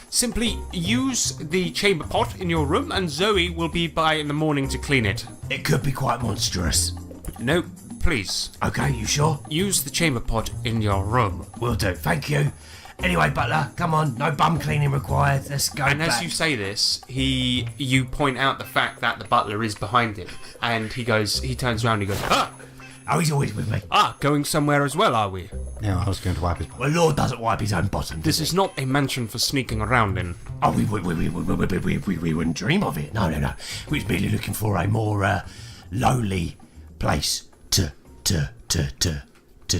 Simply use the chamber pot in your room, and Zoe will be by in the morning to clean it. It could be quite monstrous. No, please. Okay, you sure? Use the chamber pot in your room. Will do. Thank you. Anyway, Butler, come on. No bum cleaning required. Let's go And back. as you say this, you point out the fact that the butler is behind him, and he turns around and he goes, "Ah, Oh, he's always with me. going somewhere as well, are we? Yeah, I was going to wipe his butt. Well, Lord doesn't wipe his own bottom, does This is not a mansion for sneaking around in." Oh, we wouldn't dream of it. No. We was merely looking for a more lowly place to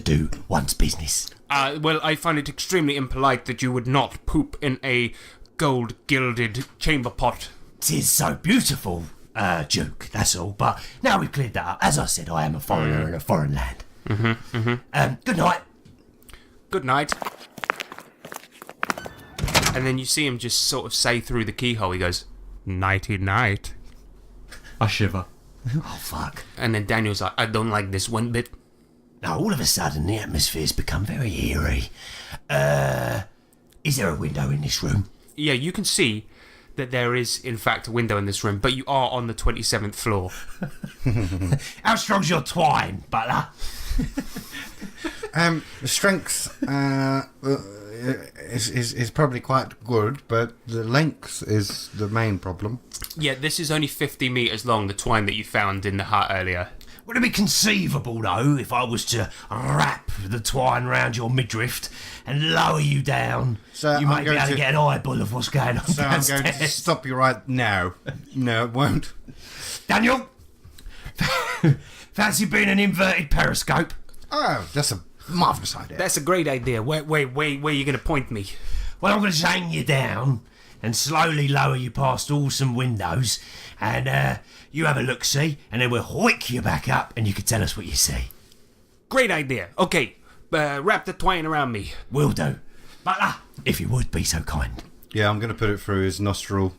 do one's business. Well, I find it extremely impolite that you would not poop in a gold-gilded chamber pot. 'Tis so beautiful, Duke, that's all. But now we've cleared that up, as I said, I am a foreigner in a foreign land. Good night. Good night. And then you see him just sort of say through the keyhole, he goes, "Nighty-night." I shiver. Oh, fuck. And then Daniel's like, "I don't like this one bit." Now, all of a sudden, the atmosphere's become very eerie. Is there a window in this room? Yeah, you can see that there is, in fact, a window in this room, but you are on the 27th floor. How strong's your twine, Butler? The strength is probably quite good, but the length is the main problem. Yeah, this is only 50 metres long, the twine that you found in the hut earlier. Would it be conceivable, though, if I was to wrap the twine round your midriff and lower you down? So you I'm might be going able to to- get an eyeball of what's going on So I'm downstairs. going to stop you right now. No, it won't. Daniel, fancy being an inverted periscope? Oh, that's a marvellous idea. That's a great idea. Where are you going to point me? Well, I'm going to hang you down and slowly lower you past awesome windows, and you have a look-see, and then we'll hoik you back up, and you can tell us what you see. Great idea. Okay, wrap the twine around me. Will do. Butler, if you would be so kind. Yeah, I'm going to put it through his nostril.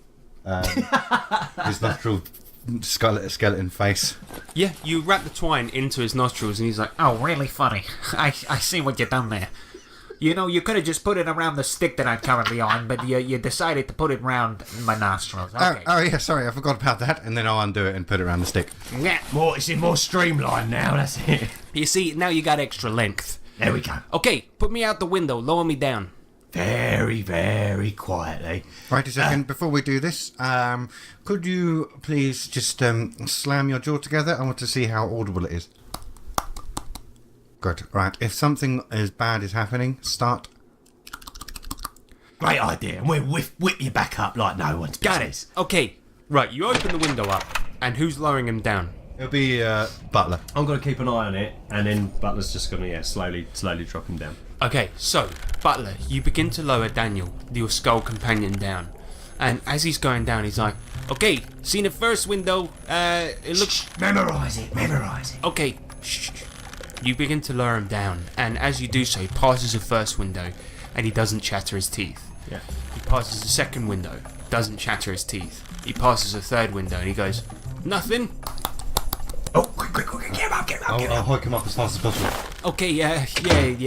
Skeleton face. Yeah, you wrap the twine into his nostrils, and he's like, Oh, really funny. I see what you've done there. You know, you could have just put it around the stick that I'm currently on, but you decided to put it around my nostrils. Okay. Oh, yeah, sorry, I forgot about that. And then I'll undo it and put it around the stick. Yeah. It's more streamlined now, that's it. you see, now you got extra length. There we go. Okay, put me out the window, lower me down. Very, very quietly. Right a second, before we do this, could you please just slam your jaw together? I want to see how audible it is. Good, right. If something as bad is happening, start. Great idea. And we'll whip you back up like no one's Got business. it. Okay, right, you open the window up, and who's lowering him down? It'll be Butler. I'm going to keep an eye on it, and then Butler's just going to, slowly drop him down. Okay, so, Butler, you begin to lower Daniel, your skull companion, down. And as he's going down, he's like, okay, seen the first window, it looks... Memorise it. Okay, shh. You begin to lower him down, and as you do so, he passes the first window, and he doesn't chatter his teeth. Yeah. He passes the second window, doesn't chatter his teeth. He passes the third window, and he goes, nothing? Oh, quick, get him up. I'll hike him up as fast as possible. Okay, yeah,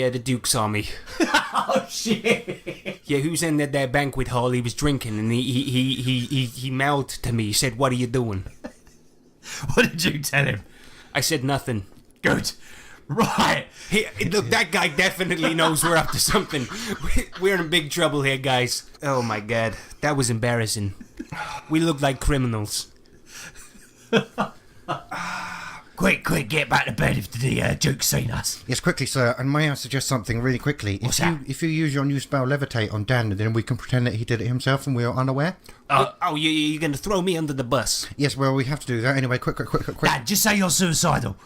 the Duke saw me. Oh, shit. Yeah, who's in that banquet hall? He was drinking, and he mouthed to me. He said, "What are you doing?" What did you tell him? I said nothing. Good. Right. Look, that guy definitely knows we're up to something. We're in big trouble here, guys. Oh my god, that was embarrassing. We look like criminals. Quick, get back to bed if the Duke's seen us. Yes, quickly, sir. And may I suggest something really quickly? What's that? If you use your new spell Levitate on Dan, then we can pretend that he did it himself and we are unaware. You're gonna throw me under the bus? Yes, well, we have to do that anyway. Quick. Dad, just say you're suicidal.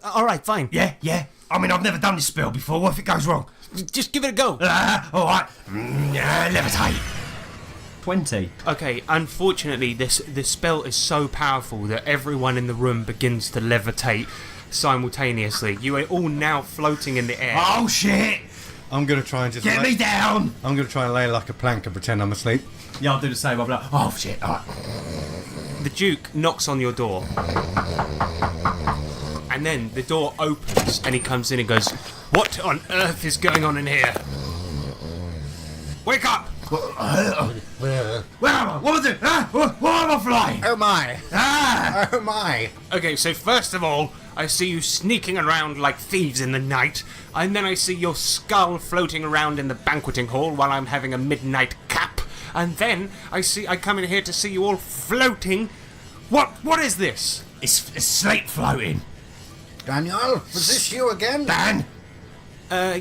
All right, fine. Yeah. I mean, I've never done this spell before. What if it goes wrong? Just give it a go. All right. Levitate. 20. Okay, unfortunately, this spell is so powerful that everyone in the room begins to levitate simultaneously. You are all now floating in the air. Oh, shit. I'm going to try and just... Get me down. I'm going to try and lay like a plank and pretend I'm asleep. Yeah, I'll do the same. I'll be like, Oh, shit. All right. The Duke knocks on your door. And then the door opens and he comes in and goes, "What on earth is going on in here? Wake up!" Where am I? What was it? Why am I flying? Oh my! Ah! Oh my! Okay, so first of all, I see you sneaking around like thieves in the night, and then I see your skull floating around in the banqueting hall while I'm having a midnight cap, and then I come in here to see you all floating. What is this? It's sleep floating. Daniel, was this you again? Dan?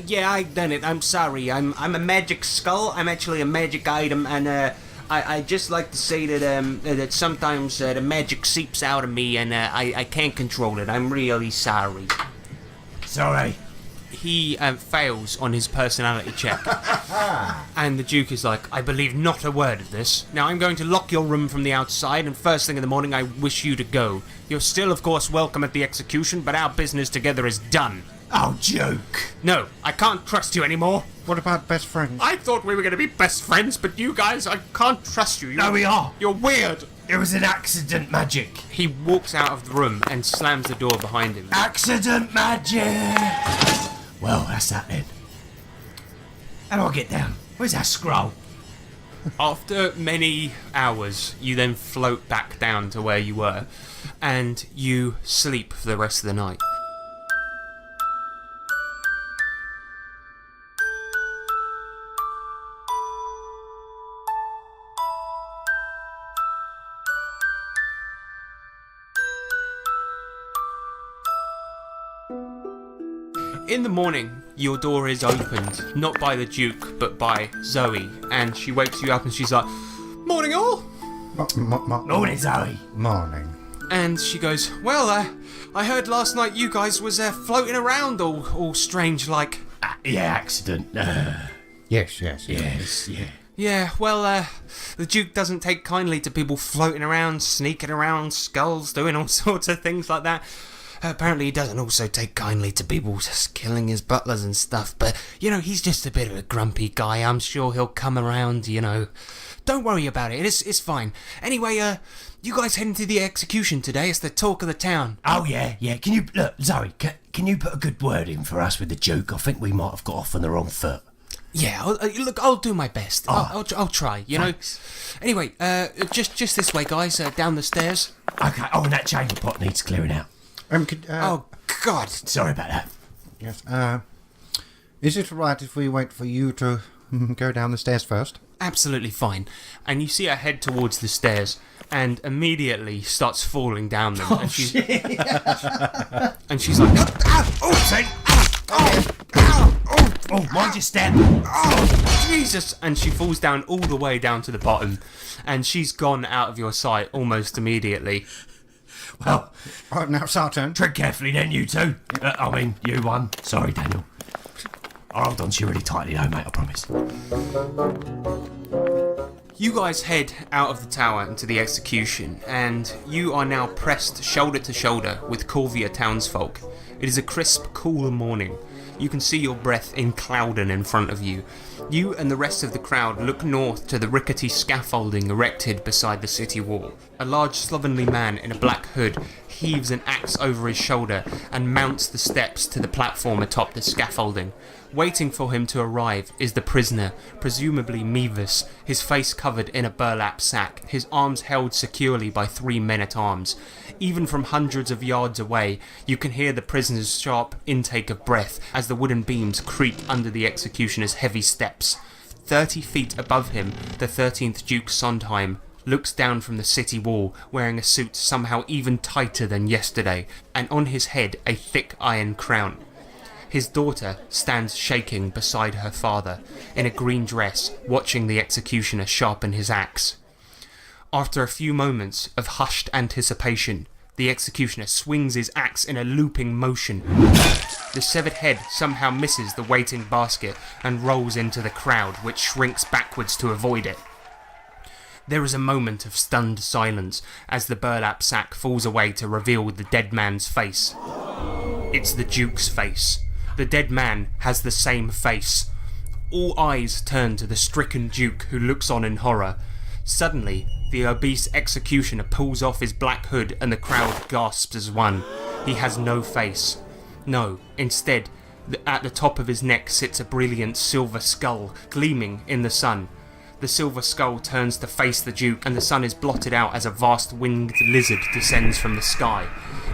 Yeah, I done it. I'm sorry. I'm a magic skull. I'm actually a magic item, and I just like to say that that sometimes the magic seeps out of me, and I can't control it. I'm really sorry. Sorry. He fails on his personality check, and the Duke is like, "I believe not a word of this. Now I'm going to lock your room from the outside, and first thing in the morning I wish you to go. You're still, of course, welcome at the execution, but our business together is done." Oh, Duke. No, I can't trust you anymore. What about best friends? I thought we were going to be best friends, but you guys, I can't trust you. No, we are. You're weird. It was an accident magic. He walks out of the room and slams the door behind him. Accident magic. Well, that's that then. How do I get down? Where's that scroll? After many hours, you then float back down to where you were, and you sleep for the rest of the night. In the morning, your door is opened, not by the Duke, but by Zoe, and she wakes you up and she's like, "Morning all!" Morning, Zoe. Morning. And she goes, "Well, I heard last night you guys was floating around all strange like." Yeah, accident. Yes. Yes, yeah. Yeah, well, the Duke doesn't take kindly to people floating around, sneaking around, skulls, doing all sorts of things like that. Apparently he doesn't also take kindly to people just killing his butlers and stuff, but, he's just a bit of a grumpy guy. I'm sure he'll come around, Don't worry about it, it's fine. Anyway, you guys heading to the execution today? It's the talk of the town. Oh, yeah. Can you, look, Zoe, can you put a good word in for us with the Duke? I think we might have got off on the wrong foot. Yeah, I'll do my best. Oh, I'll try, thanks. Anyway, just this way, guys, down the stairs. Okay, and that chamber pot needs clearing out. God. Sorry about that. Yes. Is it right if we wait for you to go down the stairs first? Absolutely fine. And you see her head towards the stairs and immediately starts falling down them. And she's like, Oh, mind your step. oh, Jesus! And she falls down all the way down to the bottom. And she's gone out of your sight almost immediately. Well, Right, now it's our turn. tread carefully then, you two. You one. Sorry, Daniel. I'll hold on to you really tightly though, mate, I promise. You guys head out of the tower into the execution, and you are now pressed shoulder to shoulder with Corvia townsfolk. It is a crisp, cool morning. You can see your breath in Clouden in front of you. You and the rest of the crowd look north to the rickety scaffolding erected beside the city wall. A large slovenly man in a black hood heaves an axe over his shoulder and mounts the steps to the platform atop the scaffolding. Waiting for him to arrive is the prisoner, presumably Mevis, his face covered in a burlap sack, his arms held securely by 3 men-at-arms. Even from hundreds of yards away, you can hear the prisoner's sharp intake of breath as the wooden beams creak under the executioner's heavy steps. 30 feet above him, the 13th Duke Sondheim looks down from the city wall, wearing a suit somehow even tighter than yesterday, and on his head a thick iron crown. His daughter stands shaking beside her father, in a green dress, watching the executioner sharpen his axe. After a few moments of hushed anticipation, the executioner swings his axe in a looping motion. The severed head somehow misses the waiting basket and rolls into the crowd, which shrinks backwards to avoid it. There is a moment of stunned silence as the burlap sack falls away to reveal the dead man's face. It's the Duke's face. The dead man has the same face. All eyes turn to the stricken Duke, who looks on in horror. Suddenly, the obese executioner pulls off his black hood and the crowd gasps as one. He has no face. No, instead, at the top of his neck sits a brilliant silver skull, gleaming in the sun. The silver skull turns to face the Duke, and the sun is blotted out as a vast winged lizard descends from the sky.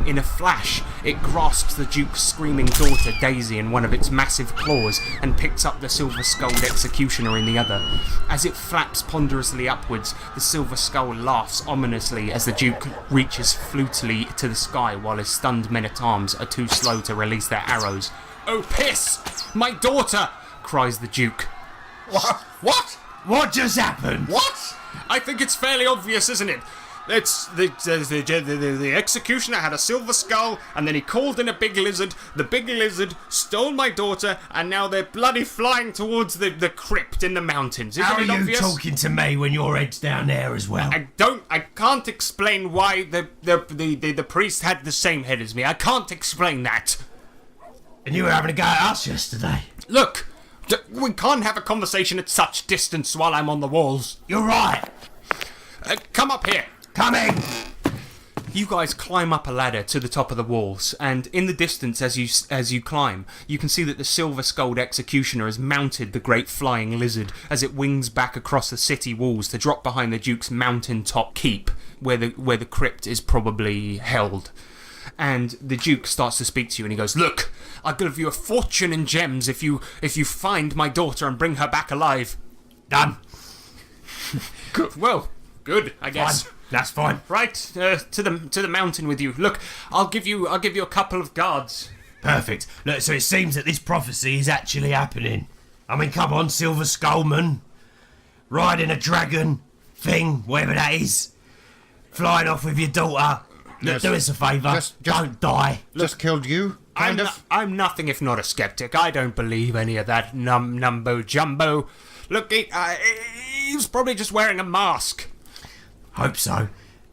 In a flash, it grasps the Duke's screaming daughter Daisy in one of its massive claws and picks up the silver-skulled executioner in the other. As it flaps ponderously upwards, the silver skull laughs ominously as the Duke reaches flutelly to the sky while his stunned men-at-arms are too slow to release their arrows. "Oh, piss! My daughter!" cries the Duke. What? What just happened? What? I think it's fairly obvious, isn't it? It's the executioner had a silver skull, and then he called in a big lizard. The big lizard stole my daughter, and now they're bloody flying towards the crypt in the mountains. Isn't How are it you obvious? talking to me when your head's down there as well? I can't explain why the priest had the same head as me. I can't explain that. And you were having a go at us yesterday. Look, we can't have a conversation at such distance while I'm on the walls. You're right. Come up here. Coming. You guys climb up a ladder to the top of the walls, and in the distance as you climb, you can see that the silver-skulled executioner has mounted the great flying lizard as it wings back across the city walls to drop behind the Duke's mountain-top keep, where the crypt is probably held. And the Duke starts to speak to you, and he goes, "Look, I'll give you a fortune in gems if you find my daughter and bring her back alive." Done. Good. Well, good, I guess. Fine. That's fine. Right, to the mountain with you. Look, I'll give you a couple of guards. Perfect. Look, so it seems that this prophecy is actually happening. I mean, come on, Silver Skullman. Riding a dragon thing, whatever that is. Flying off with your daughter. Look, Yes. do us a favour. Just- Don't die. Just killed you, kind of. I'm nothing if not a skeptic. I don't believe any of that numbo jumbo. Look, he's probably just wearing a mask. Hope so.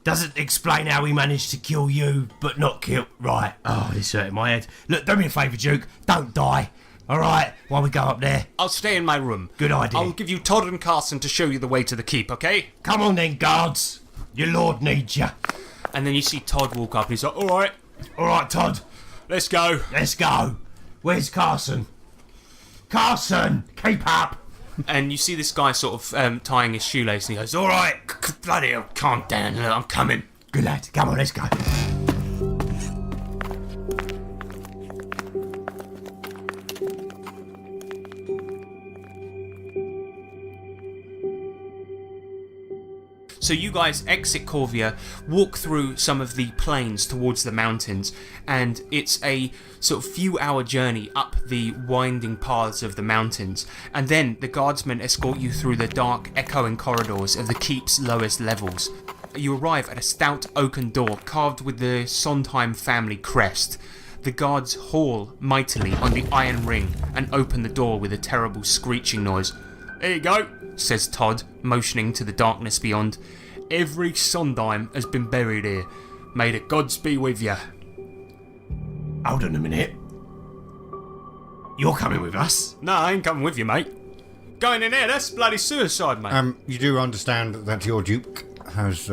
Doesn't explain how he managed to kill you, but not kill... Right. Oh, this hurting my head. Look, do me a favour, Duke. Don't die. All right, while we go up there. I'll stay in my room. Good idea. I'll give you Todd and Carson to show you the way to the keep, okay? Come on then, guards. Your lord needs you. And then you see Todd walk up and he's like, "All right, All right, Todd. let's go." Let's go. Where's Carson? Carson, keep up. And you see this guy sort of tying his shoelace, and he goes, "All right, bloody hell, calm down, I'm coming." Good lad. Come on, let's go. So you guys exit Corvia, walk through some of the plains towards the mountains, and it's a sort of few-hour journey up the winding paths of the mountains, and then the guardsmen escort you through the dark, echoing corridors of the keep's lowest levels. You arrive at a stout oaken door carved with the Sondheim family crest. The guards haul mightily on the iron ring and open the door with a terrible screeching noise. "Here you go," says Todd, motioning to the darkness beyond. "Every Sondheim has been buried here. May the gods be with you." Hold on a minute. You're coming with us? "No, I ain't coming with you, mate. Going in there, that's bloody suicide, mate." You do understand that your Duke has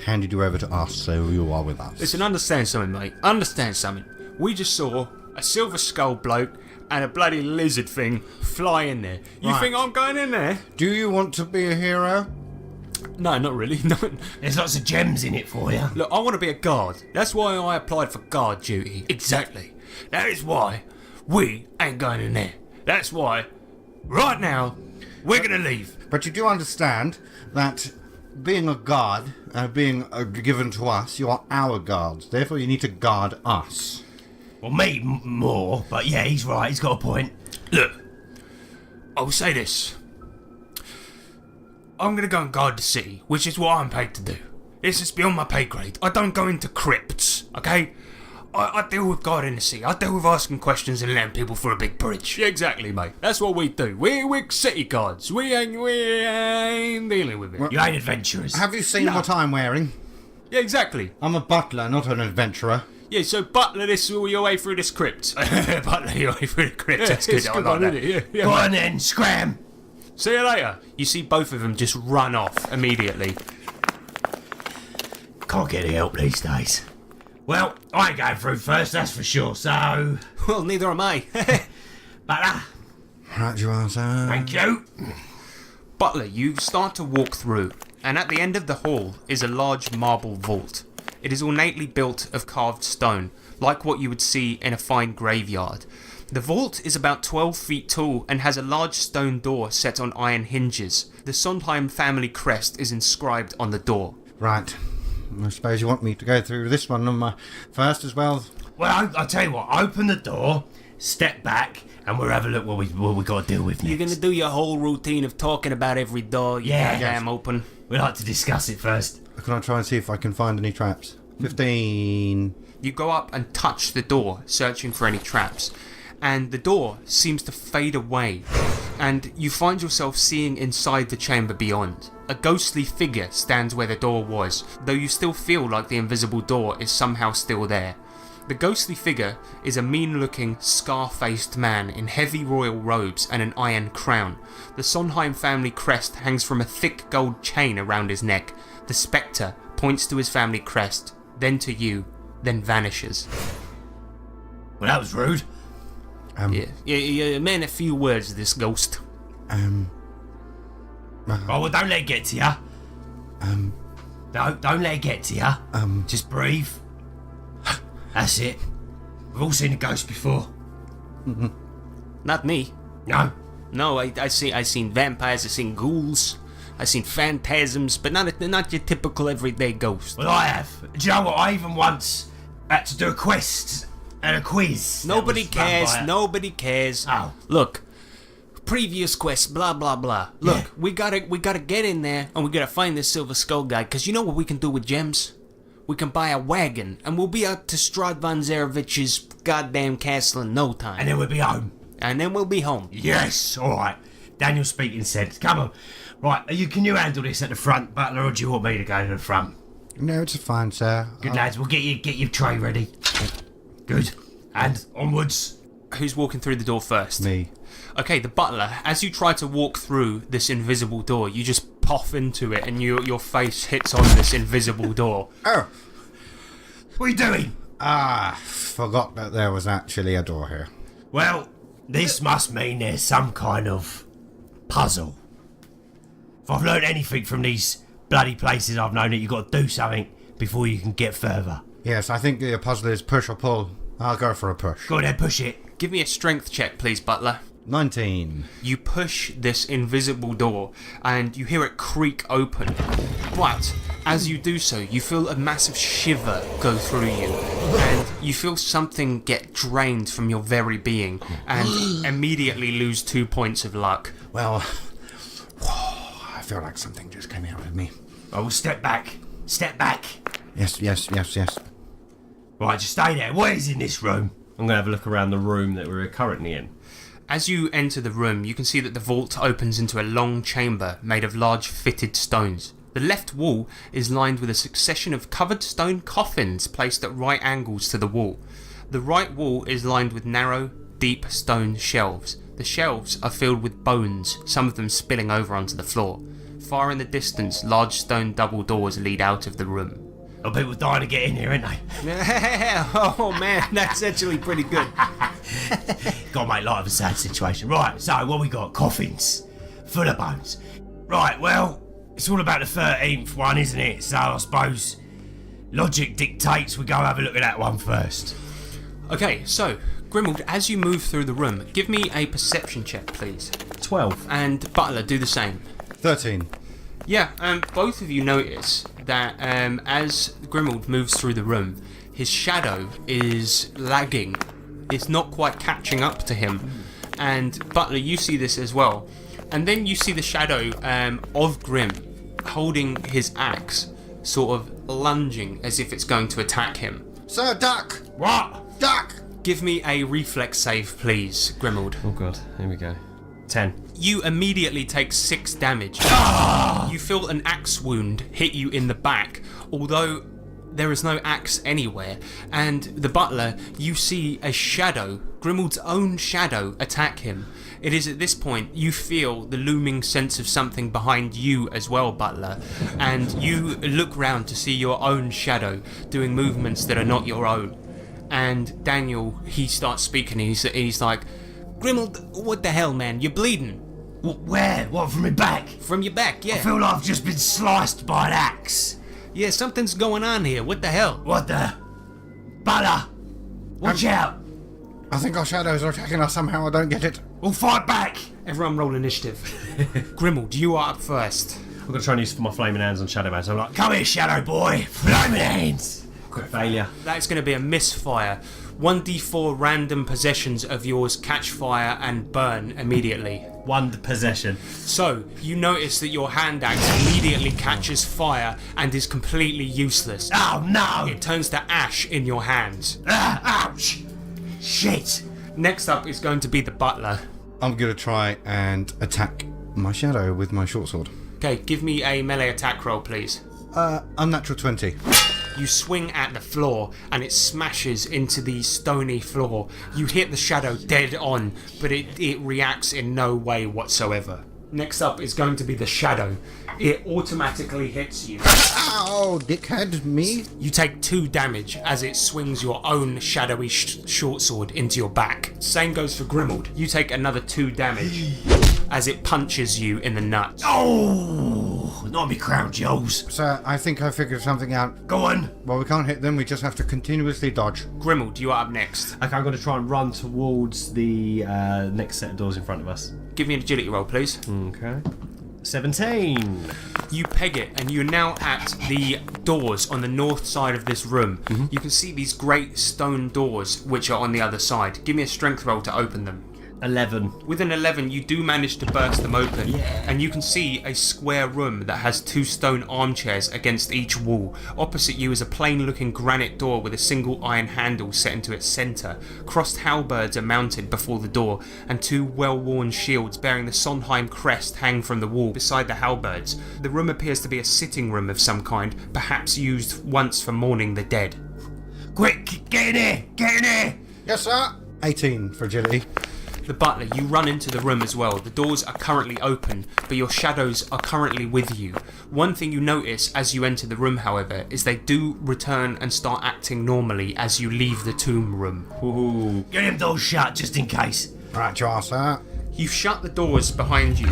handed you over to us, so you are with us. Listen, understand something, mate. Understand something. We just saw a silver skull bloke and a bloody lizard thing fly in there. You Right. think I'm going in there? Do you want to be a hero? No, not really. No. There's lots of gems in it for you. Look, I want to be a guard. That's why I applied for guard duty. Exactly. That is why we ain't going in there. That's why, right now, we're going to leave. But you do understand that being a guard, being given to us, you are our guards. Therefore, you need to guard us. Well, me more, but yeah, he's right. He's got a point. Look, I will say this. I'm going to go and guard the city, which is what I'm paid to do. This is beyond my pay grade. I don't go into crypts, okay? I deal with guarding the city. I deal with asking questions and letting people through a big bridge. Yeah, exactly, mate. That's what we do. We're city guards. We ain't dealing with it. You ain't adventurers. Have you seen what I'm wearing? Yeah, exactly. I'm a butler, not an adventurer. Yeah, so butler this all your way through this crypt. Butler your way through the crypt. That's good. I like that. Yeah, Go on then, scram. See you later. You see both of them just run off immediately. Can't get any help these days. Well, I ain't going through first, that's for sure, so... Well, neither am I. Butler, Right, you are, sir. thank you. Butler, you start to walk through, and at the end of the hall is a large marble vault. It is ornately built of carved stone, like what you would see in a fine graveyard. The vault is about 12 feet tall and has a large stone door set on iron hinges. The Sondheim family crest is inscribed on the door. Right. I suppose you want me to go through this one on my first as well. Well, I'll tell you what, open the door, step back, and we'll have a look what we got to deal with next. You're going to do your whole routine of talking about every door you Yeah. damn open. We like to discuss it first. Can I try and see if I can find any traps? 15. You go up and touch the door, searching for any traps, and the door seems to fade away, and you find yourself seeing inside the chamber beyond. A ghostly figure stands where the door was, though you still feel like the invisible door is somehow still there. The ghostly figure is a mean-looking, scar-faced man in heavy royal robes and an iron crown. The Sondheim family crest hangs from a thick gold chain around his neck. The spectre points to his family crest, then to you, then vanishes. Well, that was rude. Yeah, man, a few words, this ghost. Oh, well, don't let it get to you. Don't let it get to you. Just breathe. That's it. We've all seen a ghost before. Not me. No. No, I seen vampires, I seen ghouls, I seen phantasms, but not your typical everyday ghost. Well, I have. Do you know what? I even once had to do a quest and a quiz. Nobody that was run cares. by a- Nobody cares. Oh. Look, previous quest, blah blah blah. Look, Yeah. we gotta get in there and we gotta find this silver skull guy. Cause you know what we can do with gems? We can buy a wagon and we'll be out to Strahd von Zarevich's goddamn castle in no time. And then we'll be home. And then we'll be home. Yes, all right. Daniel speaking sense. Come on. Right, can you handle this at the front, Butler, or do you want me to go to the front? No, it's fine, sir. Good lads, we'll get your tray ready. Good. And onwards. Who's walking through the door first? Me. Okay, the butler, as you try to walk through this invisible door, you just puff into it and your face hits on this invisible door. Oh, What are you doing? forgot that there was actually a door here. Well, this must mean there's some kind of puzzle. If I've learned anything from these bloody places, I've known that you've got to do something before you can get further. Yes, I think the puzzle is push or pull. I'll go for a push. Go on then, push it. Give me a strength check, please, butler. 19. You push this invisible door and you hear it creak open. But as you do so, you feel a massive shiver go through you and you feel something get drained from your very being and immediately lose 2 points of luck. Well, I feel like something just came out of me. I will step back. Step back. Yes. Right, just stay there. What is in this room? I'm going to have a look around the room that we're currently in. As you enter the room, you can see that the vault opens into a long chamber made of large fitted stones. The left wall is lined with a succession of covered stone coffins placed at right angles to the wall. The right wall is lined with narrow, deep stone shelves. The shelves are filled with bones, some of them spilling over onto the floor. Far in the distance, large stone double doors lead out of the room. Oh, people dying to get in here, ain't they? Oh man, that's actually pretty good. Gotta make light of a sad situation. Right, so what we got? Coffins. Full of bones. Right, well, it's all about the 13th one, isn't it? So I suppose logic dictates we go have a look at that one first. Okay, so, Grimald, as you move through the room, give me a perception check, please. 12. And Butler, do the same. 13. Yeah, both of you notice that as Grimald moves through the room, his shadow is lagging. It's not quite catching up to him. And Butler, you see this as well. And then you see the shadow of Grim holding his axe, sort of lunging as if it's going to attack him. Sir, duck! What? Duck! Give me a reflex save, please, Grimald. Oh god, here we go. 10. You immediately take 6 damage. You feel an axe wound hit you in the back, although there is no axe anywhere. And the butler, you see a shadow, Grimald's own shadow, attack him. It is at this point you feel the looming sense of something behind you as well, Butler, and you look round to see your own shadow doing movements that are not your own. And Daniel, he starts speaking and he's like, Grimald, what the hell, man? You're bleeding. Where? What, from my back? From your back, yeah. I feel like I've just been sliced by an axe. Yeah, something's going on here. What the hell? What the? Butler! Watch out! I think our shadows are attacking us somehow. I don't get it. We'll fight back! Everyone roll initiative. Grimald, you are up first. I'm going to try and use my flaming hands on Shadow Man, so I'm like, Come here, Shadow Boy! Flaming hands! quick failure. That's going to be a misfire. 1d4 random possessions of yours catch fire and burn immediately. One possession. So, you notice that your hand axe immediately catches fire and is completely useless. Oh no! It turns to ash in your hands. Ouch! Shit! Next up is going to be the butler. I'm going to try and attack my shadow with my short sword. Okay, give me a melee attack roll, please. Unnatural 20. You swing at the floor and it smashes into the stony floor. You hit the shadow dead on, but it reacts in no way whatsoever. Next up is going to be the shadow. It automatically hits you. Ow, dickhead, me. You take 2 damage as it swings your own shadowy short sword into your back. Same goes for Grimald. You take another 2 damage as it punches you in the nuts. Oh! Not me crown jewels. Sir, I think I figured something out. Go on. Well, we can't hit them, we just have to continuously dodge. Grimald, you are up next. Okay, I'm going to try and run towards the next set of doors in front of us. Give me an agility roll, please. Okay. 17. You peg it, and you're now at the doors on the north side of this room. You can see these great stone doors, which are on the other side. Give me a strength roll to open them. 11. With an 11, you do manage to burst them open, and you can see a square room that has 2 stone armchairs against each wall. Opposite you is a plain-looking granite door with a single iron handle set into its centre. Crossed halberds are mounted before the door, and 2 well-worn shields bearing the Sondheim crest hang from the wall beside the halberds. The room appears to be a sitting room of some kind, perhaps used once for mourning the dead. Quick, get in here! Get in here! Yes, sir. 18 for agility. The butler, you run into the room as well. The doors are currently open, but your shadows are currently with you. One thing you notice as you enter the room, however, is they do return and start acting normally as you leave the tomb room. Ooh. Get them doors shut just in case. Right, you are, sir. You shut the doors behind you,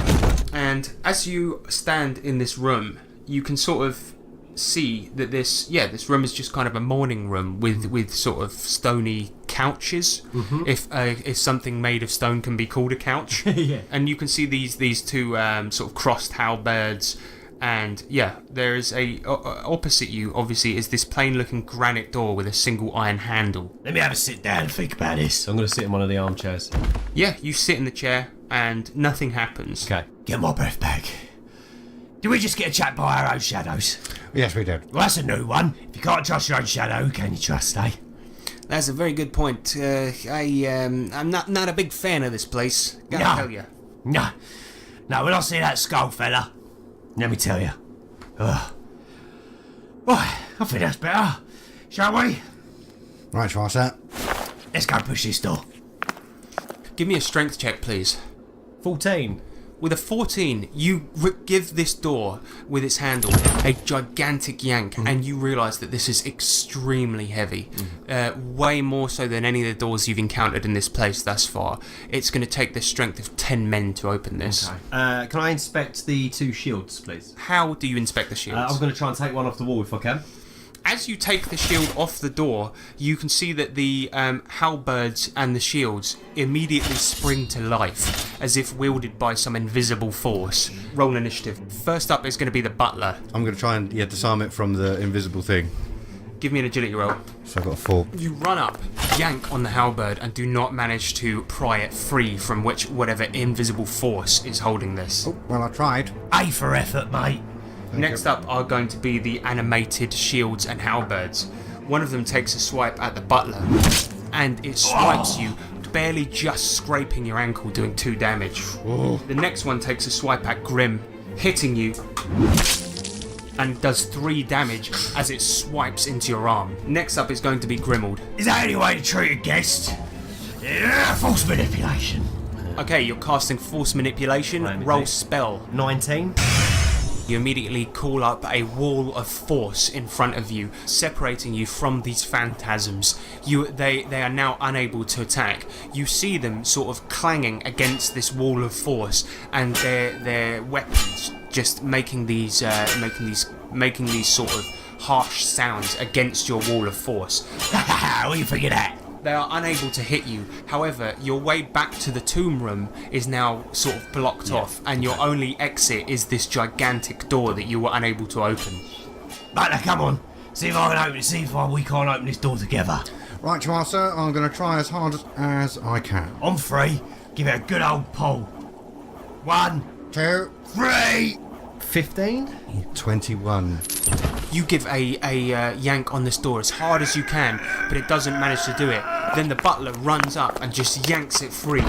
and as you stand in this room, you can sort of see that this room is just kind of a mourning room with sort of stony couches, if something made of stone can be called a couch. Yeah. And you can see these two sort of crossed halberds. And yeah, there is opposite you, obviously, is this plain-looking granite door with a single iron handle. Let me have a sit down and think about this. I'm going to sit in one of the armchairs. Yeah, you sit in the chair and nothing happens. Okay. Get my breath back. Did we just get attacked by our own shadows? Yes, we did. Well, that's a new one. If you can't trust your own shadow, who can you trust, eh? That's a very good point. I'm not a big fan of this place. Gotta tell you. No. No, when I see that skull fella, let me tell you. Right, I think that's better. Shall we? Right, Schwarzer. Let's go push this door. Give me a strength check, please. 14. With a 14, you give this door with its handle a gigantic yank, and you realise that this is extremely heavy. Way more so than any of the doors you've encountered in this place thus far. It's going to take the strength of 10 men to open this. Okay. Can I inspect the 2 shields, please? How do you inspect the shields? I'm going to try and take one off the wall if I can. As you take the shield off the door, you can see that the halberds and the shields immediately spring to life, as if wielded by some invisible force. Roll initiative. First up is going to be the butler. I'm going to try and disarm it from the invisible thing. Give me an agility roll. So I've got a 4. You run up, yank on the halberd, and do not manage to pry it free from whatever invisible force is holding this. Oh, well, I tried. A for effort, mate. Next up are going to be the animated shields and halberds. One of them takes a swipe at the butler, and it swipes you, barely just scraping your ankle, doing 2 damage. The next one takes a swipe at Grim, hitting you, and does 3 damage as it swipes into your arm. Next up is going to be Grimald. Is that any way to treat a guest? Yeah, false manipulation. Okay, you're casting Force Manipulation. Roll spell. 19. You immediately call up a wall of force in front of you, separating you from these phantasms. They are now unable to attack. You see them sort of clanging against this wall of force, and their weapons just making these sort of harsh sounds against your wall of force. What do you think of that? They are unable to hit you. However, your way back to the tomb room is now sort of blocked off, and your only exit is this gigantic door that you were unable to open. Right, now come on. See if I can open it. See if we can't open this door together. Right, Schwarzer, I'm going to try as hard as I can. On 3, give it a good old pull. 1, 2, 3. 15? 21. You give a yank on this door as hard as you can, but it doesn't manage to do it. Then the butler runs up and just yanks it free.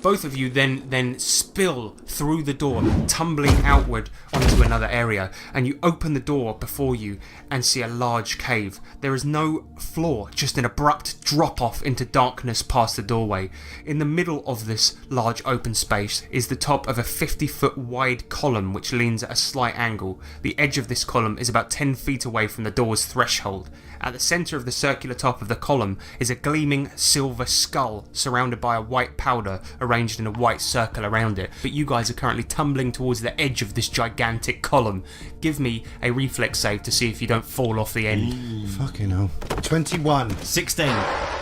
Both of you then spill through the door, tumbling outward onto another area, and you open the door before you and see a large cave. There is no floor, just an abrupt drop-off into darkness past the doorway. In the middle of this large open space is the top of a 50-foot wide column which leans at a slight angle. The edge of this column is about 10 feet away from the door's threshold. At the centre of the circular top of the column is a gleaming silver skull surrounded by a white powder arranged in a white circle around it. But you guys are currently tumbling towards the edge of this gigantic column. Give me a reflex save to see if you don't fall off the end. Fucking hell. 21. 16.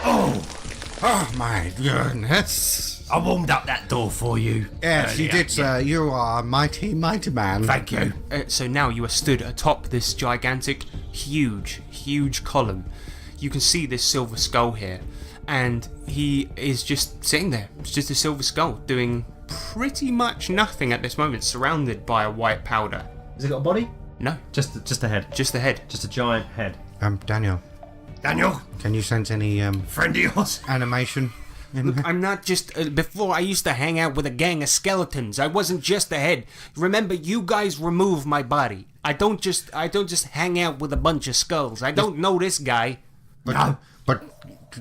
Oh my goodness. I warmed up that door for you. Yes, you earlier. did, sir. You are a mighty, mighty man. Thank you. So now you are stood atop this gigantic, huge column. You can see this silver skull here, and he is just sitting there. It's just a silver skull doing pretty much nothing at this moment, surrounded by a white powder. Has it got a body? No, Just a head. just the head. Just a giant head. Daniel, Daniel, can you sense any friend of yours. animation in there? I'm not just... before, I used to hang out with a gang of skeletons. I wasn't just a head. Remember, you guys remove my body. I don't just hang out with a bunch of skulls. I don't know this guy. No. But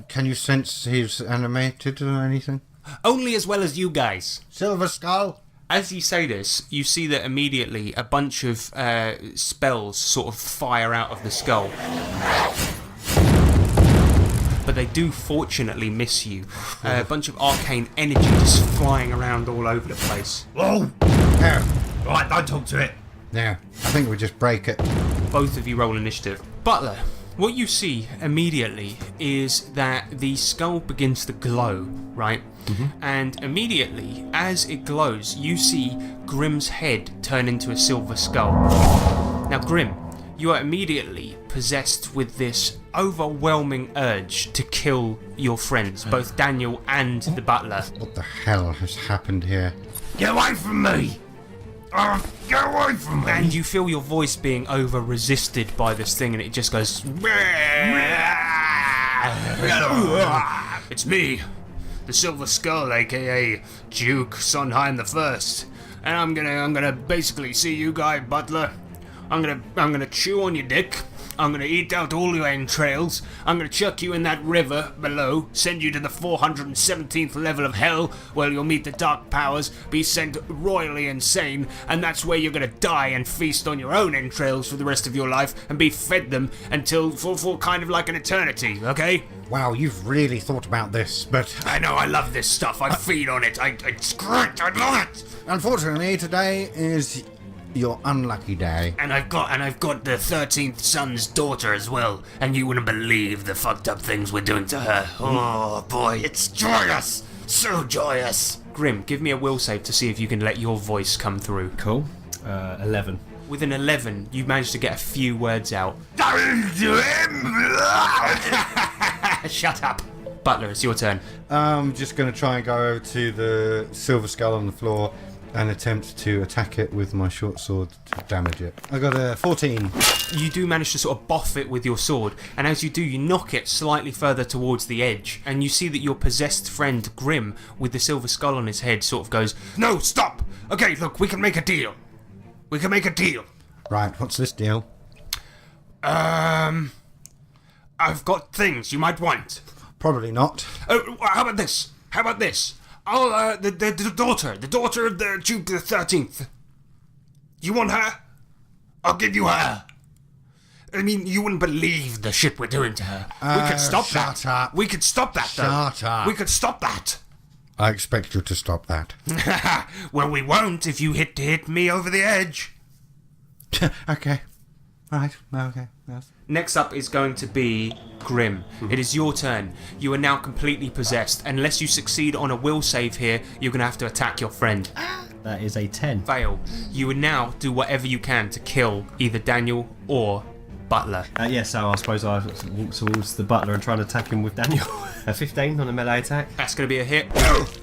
can you sense he's animated or anything? Only as well as you guys. Silver skull? As you say this, you see that immediately a bunch of spells sort of fire out of the skull. But they do fortunately miss you. A bunch of arcane energy just flying around all over the place. Whoa. There. Right, don't talk to it. There. I think we just break it. Both of you roll initiative. Butler, What you see immediately is that the skull begins to glow, right? And immediately, as it glows, you see Grim's head turn into a silver skull. Now, Grim, you are immediately possessed with this overwhelming urge to kill your friends, both Daniel and the butler. What the hell has happened here? Get away from me! Oh, get away from me! And you feel your voice being over-resisted by this thing, and it just goes... It's me, the Silver Skull, aka Duke Sondheim the First, and I'm gonna basically see you guy, butler. I'm gonna chew on your dick. I'm gonna eat out all your entrails. I'm gonna chuck you in that river below, send you to the 417th level of hell, where you'll meet the dark powers, be sent royally insane, and that's where you're gonna die and feast on your own entrails for the rest of your life, and be fed them until for kind of like an eternity, okay? Wow, you've really thought about this, but I know, I love this stuff. I feed on it. It's great. I love it. unfortunately today is your unlucky day. And I've got the 13th son's daughter as well, and you wouldn't believe the fucked up things we're doing to her. Oh boy, it's joyous, so joyous. Grim, give me a will save to see if you can let your voice come through. Cool. 11. With an 11, you managed to get a few words out. Shut up. Butler, it's your turn. I'm just going to try and go over to the silver skull on the floor and attempt to attack it with my short sword to damage it. I got a 14. You do manage to sort of boff it with your sword, and as you do, you knock it slightly further towards the edge, and you see that your possessed friend Grim, with the silver skull on his head, sort of goes, "No, stop! Okay, look, we can make a deal. We can make a deal. Right, what's this deal? I've got things you might want. Probably not. Oh, how about this? How about this? I'll, the daughter of the Duke the 13th. You want her? I'll give you her. I mean, you wouldn't believe the shit we're doing to her. We could stop that. Shut up. We could stop that, though. Shut up. We could stop that. I expect you to stop that. Well, we won't if you hit me over the edge. Okay. Right, okay. Yes. Next up is going to be Grim. It is your turn. You are now completely possessed. Unless you succeed on a will save here, you're going to have to attack your friend. That is a 10. Fail. You would now do whatever you can to kill either Daniel or Butler. So I suppose I walk towards the butler and try and attack him with Daniel. A 15 on a melee attack. That's going to be a hit.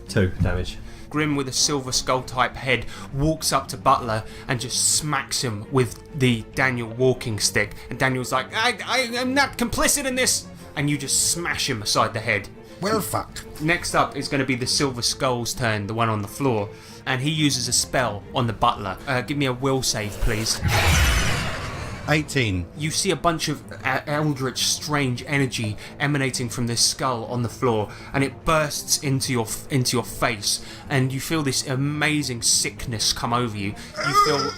2 damage. Grim with a silver skull type head walks up to Butler and just smacks him with the Daniel walking stick, and Daniel's like, I am not complicit in this, and you just smash him aside the head. Well, fuck. Next up is going to be the silver skull's turn, the one on the floor, and he uses a spell on the Butler. Give me a will save, please. 18. You see a bunch of eldritch, strange energy emanating from this skull on the floor, and it bursts into your face, and you feel this amazing sickness come over you.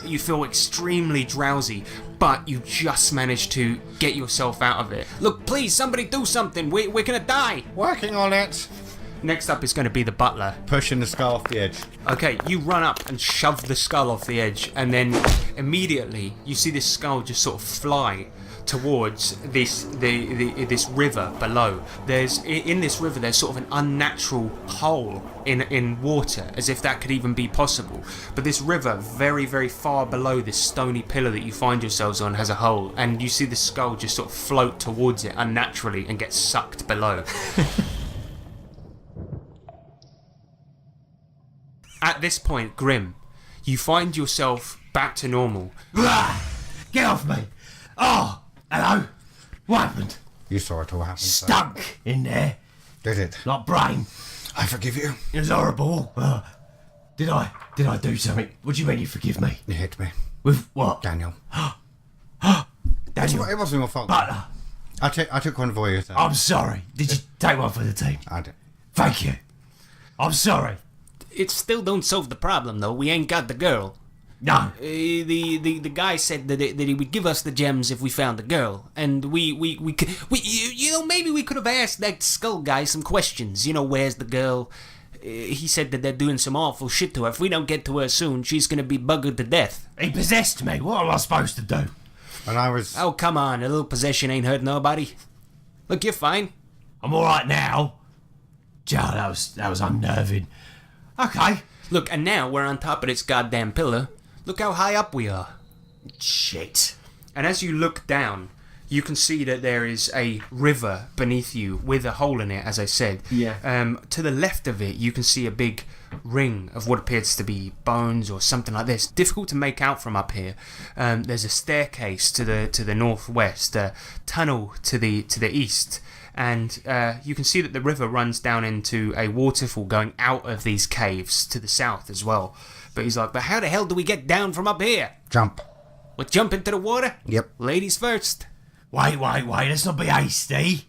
You feel extremely drowsy, but you just manage to get yourself out of it. Look, please, somebody do something. We're gonna die. Working on it. Next up is going to be the Butler. Pushing the skull off the edge. Okay, you run up and shove the skull off the edge, and then immediately you see this skull just sort of fly towards this river below. In this river there's sort of an unnatural hole in water, as if that could even be possible. But this river, very, very far below this stony pillar that you find yourselves on, has a hole, and you see the skull just sort of float towards it unnaturally and get sucked below. At this point, Grim, you find yourself back to normal. Get off me! Oh, hello. What happened? You saw it all happen. sir. Stunk in there, Did it? like brain. I forgive you. It was horrible. Did I do something? What do you mean you forgive me? You hit me. With what? Daniel. Daniel It wasn't your fault. Butler. I took one for you. I'm sorry. Did you take one for the team? I did. Thank you. I'm sorry. It still don't solve the problem, though. We ain't got the girl. No. The guy said that he would give us the gems if we found the girl, and we maybe we could have asked that skull guy some questions. Where's the girl? He said that they're doing some awful shit to her. If we don't get to her soon, she's gonna be buggered to death. He possessed me. What am I supposed to do? And I was... Oh, come on. A little possession ain't hurt nobody. Look, you're fine. I'm alright now. Joe, that was unnerving. Okay. Look, and now we're on top of this goddamn pillar. Look how high up we are. Shit. And as you look down, you can see that there is a river beneath you with a hole in it, as I said. Yeah. To the left of it, you can see a big ring of what appears to be bones or something like this. Difficult to make out from up here. There's a staircase to the northwest, a tunnel to the east, and you can see that the river runs down into a waterfall going out of these caves to the south as well. But he's like, but how the hell do we get down from up here? Jump. We'll jump into the water? Yep. Ladies first. Wait, let's not be hasty.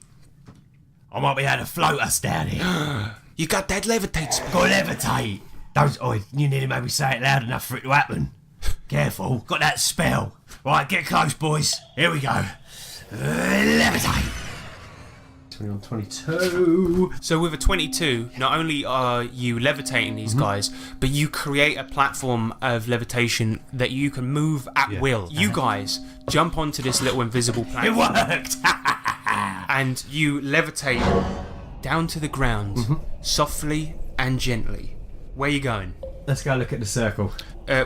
I might be able to float us down here. You got that levitate spell. Got to levitate. You nearly made me say it loud enough for it to happen. Careful, got that spell. Right, get close, boys. Here we go. Levitate. 21, 22. So with a 22, not only are you levitating these guys, but you create a platform of levitation that you can move at will. You guys jump onto this little invisible It platform worked. and you levitate down to the ground softly and gently. Where are you going? Let's go look at the circle.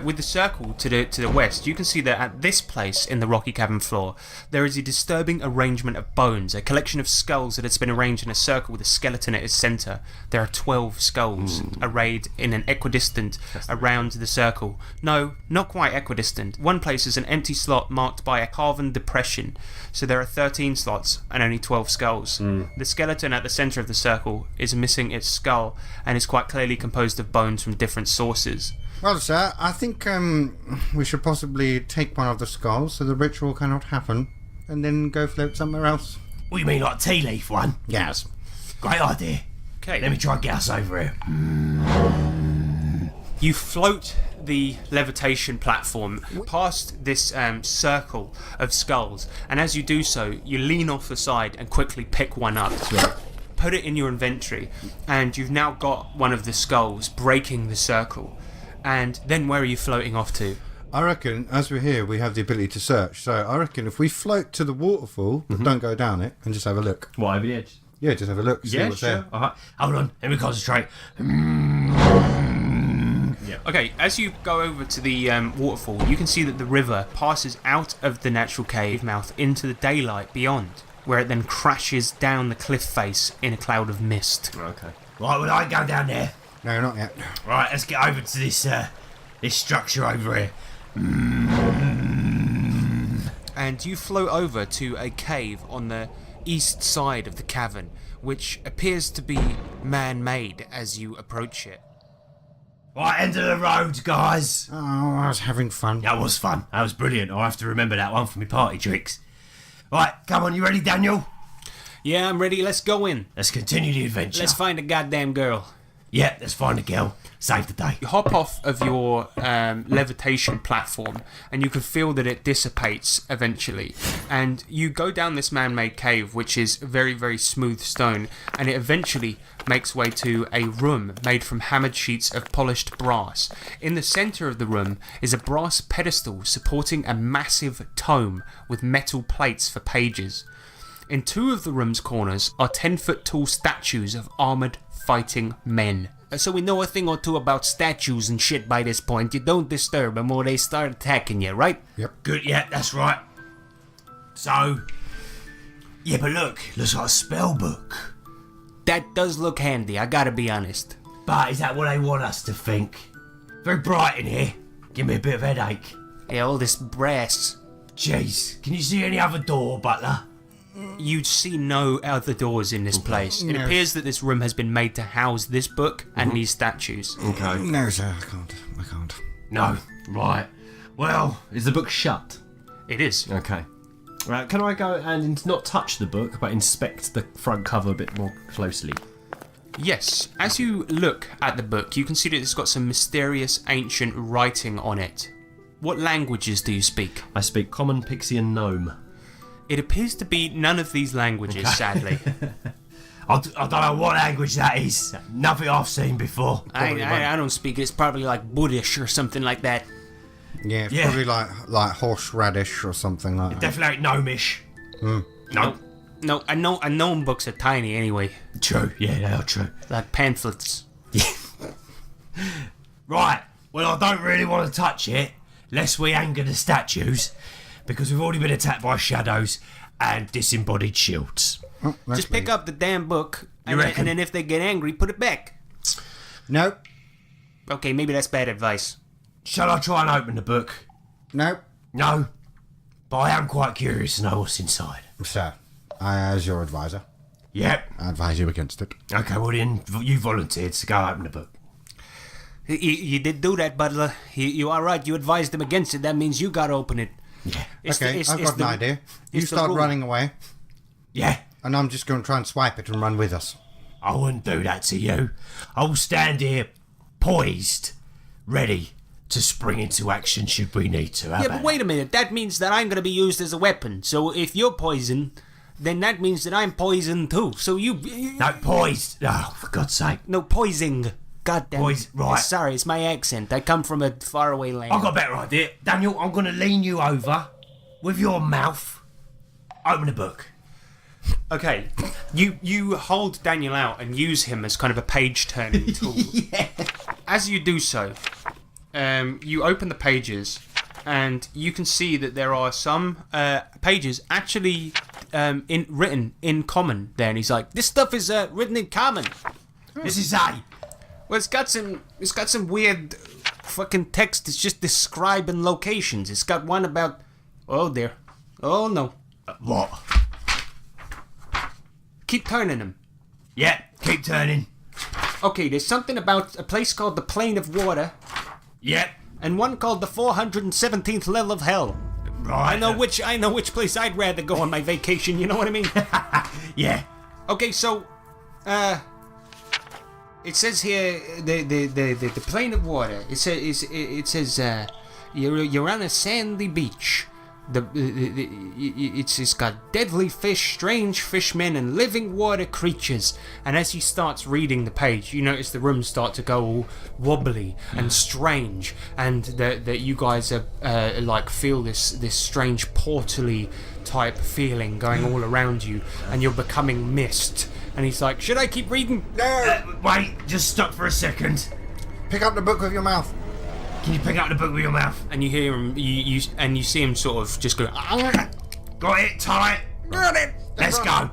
With the circle to the west, you can see that at this place in the rocky cavern floor, there is a disturbing arrangement of bones, a collection of skulls that has been arranged in a circle with a skeleton at its centre. There are 12 skulls arrayed in an equidistant around the circle. No, not quite equidistant. One place is an empty slot marked by a carven depression, so there are 13 slots and only 12 skulls. The skeleton at the centre of the circle is missing its skull and is quite clearly composed of bones from different sources. Well, sir, I think we should possibly take one of the skulls so the ritual cannot happen, and then go float somewhere else. What do you mean, like tea leaf one? Yes. Great idea. Okay. Let me try and get us over here. You float the levitation platform past this circle of skulls, and as you do so, you lean off the side and quickly pick one up. Put it in your inventory, and you've now got one of the skulls breaking the circle. And then where are you floating off to? I reckon, as we're here, we have the ability to search. So I reckon if we float to the waterfall, but don't go down it, and just have a look. What, over the edge? Yeah, just have a look, see what's there. Alright, hold on. Let me concentrate. Okay, as you go over to the waterfall, you can see that the river passes out of the natural cave mouth into the daylight beyond, where it then crashes down the cliff face in a cloud of mist. Okay. Right, well, I go down there. No, not yet. Right, let's get over to this structure over here. And you float over to a cave on the east side of the cavern, which appears to be man-made as you approach it. Right, end of the road, guys. Oh, I was having fun. That was fun. That was brilliant. I'll have to remember that one for my party tricks. Right, come on, you ready, Daniel? Yeah, I'm ready. Let's go in. Let's continue the adventure. Let's find a goddamn girl. Yeah, let's find a girl. Save the day. You hop off of your levitation platform, and you can feel that it dissipates eventually. And you go down this man-made cave, which is very, very smooth stone, and it eventually makes way to a room made from hammered sheets of polished brass. In the centre of the room is a brass pedestal supporting a massive tome with metal plates for pages. In two of the room's corners are 10-foot tall statues of armoured fighting men. So we know a thing or two about statues and shit by this point. You don't disturb them or they start attacking you, right? Yep. Good, yeah, that's right. So, yeah, but look, looks like a spell book. That does look handy, I gotta be honest. But is that what they want us to think? Very bright in here. Give me a bit of headache. Hey, all this brass. Jeez, can you see any other door, butler? You'd see no other doors in this place. It No. appears that this room has been made to house this book and these statues. Okay. No, sir, I can't. No. Right. Well, Is the book shut? It is. Okay. Right, can I go and not touch the book, but inspect the front cover a bit more closely? Yes, as you look at the book, you can see that it's got some mysterious ancient writing on it. What languages do you speak? I speak Common, Pixie, and Gnome. It appears to be none of these languages, sadly. I don't know what language that is. Nothing I've seen before. I don't speak it. It's probably like Buddhist or something like that. Yeah, it's Yeah. probably like horseradish or something like that. Definitely ain't gnomish. No. No, a gnome books are tiny anyway, True. Yeah, they are true. like pamphlets. Right. Well, I don't really want to touch it, lest we anger the statues, because we've already been attacked by shadows and disembodied shields. Oh, that's Just pick me. up the damn book, You reckon? and then if they get angry, put it back. Nope. Okay, maybe that's bad advice. Shall I try and open the book? Nope. No. But I am quite curious to know what's inside. So, as your advisor, Yep. I advise you against it. Okay, well then, you volunteered to go open the book. You did do that, Butler. You are right. You advised them against it. That means you got to open it. Yeah. Okay, I've got an idea. You it's the start rule. running away, Yeah. and I'm just going to try and swipe it and run with us. I wouldn't do that to you. I'll stand here, poised, ready to spring into action should we need to. Yeah, but wait a minute. That means that I'm going to be used as a weapon. So if you're poison, then that means that I'm poison too. So you... No, poised. Oh, for God's sake. No, poising. God damn it. Right. Sorry, it's my accent. I come from a faraway land. I've got a better idea. Daniel, I'm going to lean you over with your mouth. Open the book. Okay, you hold Daniel out and use him as kind of a page turning tool. Yeah. As you do so, you open the pages, and you can see that there are some pages actually written in common. There, and he's like, "This stuff is written in common." This is A. Well, it's got some weird fucking text. It's just describing locations. It's got one about. Oh dear. Oh no. What? Keep turning them. Yeah, keep turning. Okay, there's something about a place called the Plane of Water, Yep. and one called the 417th level of hell. Right. I know which place I'd rather go on my vacation. You know what I mean? Yeah. Okay, so, it says here the Plane of Water. It says you're on a sandy beach. It's got deadly fish, strange fishmen, and living water creatures. And as he starts reading the page, you notice the rooms start to go all wobbly and strange, and that you guys are like feel this strange portally type feeling going all around you, and you're becoming mist. And he's like, "Should I keep reading?" Wait, just stop for a second. Pick up the book with your mouth. Can you pick up the book with your mouth? And you hear him, you see him sort of just go. Got it, tight. Let's go.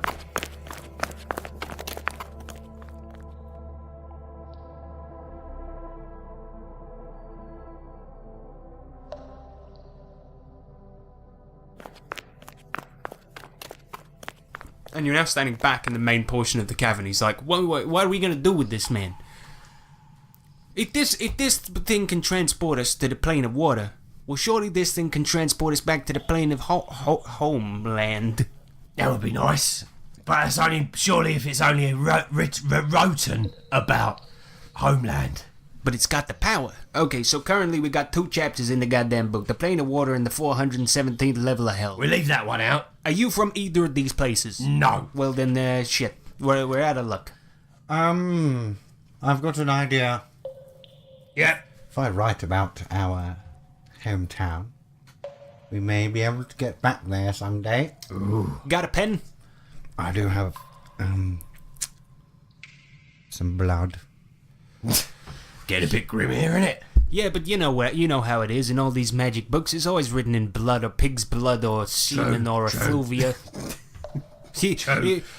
And you're now standing back in the main portion of the cavern. He's like, what are we going to do with this man? If this thing can transport us to the plane of water, well, surely this thing can transport us back to the plane of homeland. That would be nice. But it's only, surely if it's only written about homeland. But it's got the power. Okay, so currently we got 2 chapters in the goddamn book. The plane of water and the 417th level of hell. We leave that one out. Are you from either of these places? No. Well then, shit. We're out of luck. I've got an idea. Yep. If I write about our hometown, we may be able to get back there someday. Got a pen? I do have, some blood. Get a bit grim here, innit? Yeah, but you know how it is in all these magic books. It's always written in blood or pig's blood or semen or effluvia. See,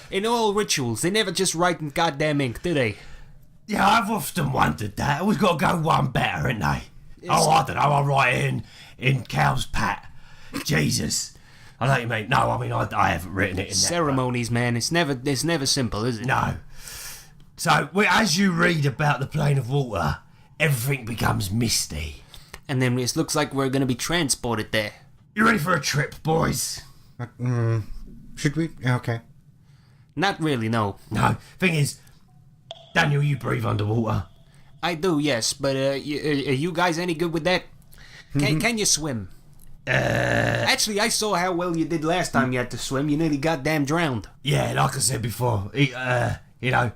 in all rituals, they never just write in goddamn ink, do they? Yeah, I've often wondered that. Always got to go one better, ain't they? Oh, I don't know. I'll write it in cow's pat. Jesus. I know what you mean. No, I mean, I haven't written it in that. Ceremonies, man. It's never simple, is it? No. So, as you read about the plane of water, everything becomes misty. And then it looks like we're going to be transported there. You ready for a trip, boys? Should we? Okay. Not really, no. No. Thing is, Daniel, you breathe underwater. I do, yes, but are you guys any good with that? Can you swim? Actually, I saw how well you did last time you had to swim. You nearly goddamn drowned. Yeah, like I said before, you know,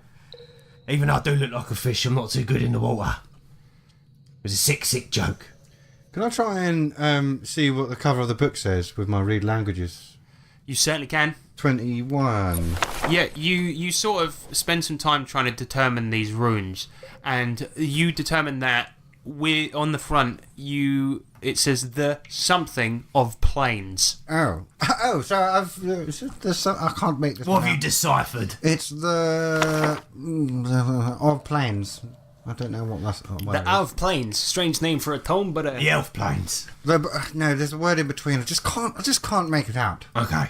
even though I do look like a fish, I'm not too good in the water. It was a sick joke. Can I try and see what the cover of the book says with my read languages? You certainly can. 21. Yeah, you sort of spend some time trying to determine these runes, and you determine that on the front it says the something of planes. Oh, so I can't make this. What one have you out. deciphered? It's the of planes. I don't know what that's. The of planes, strange name for a tome, but The elf planes. No, there's a word in between. I just can't make it out. Okay.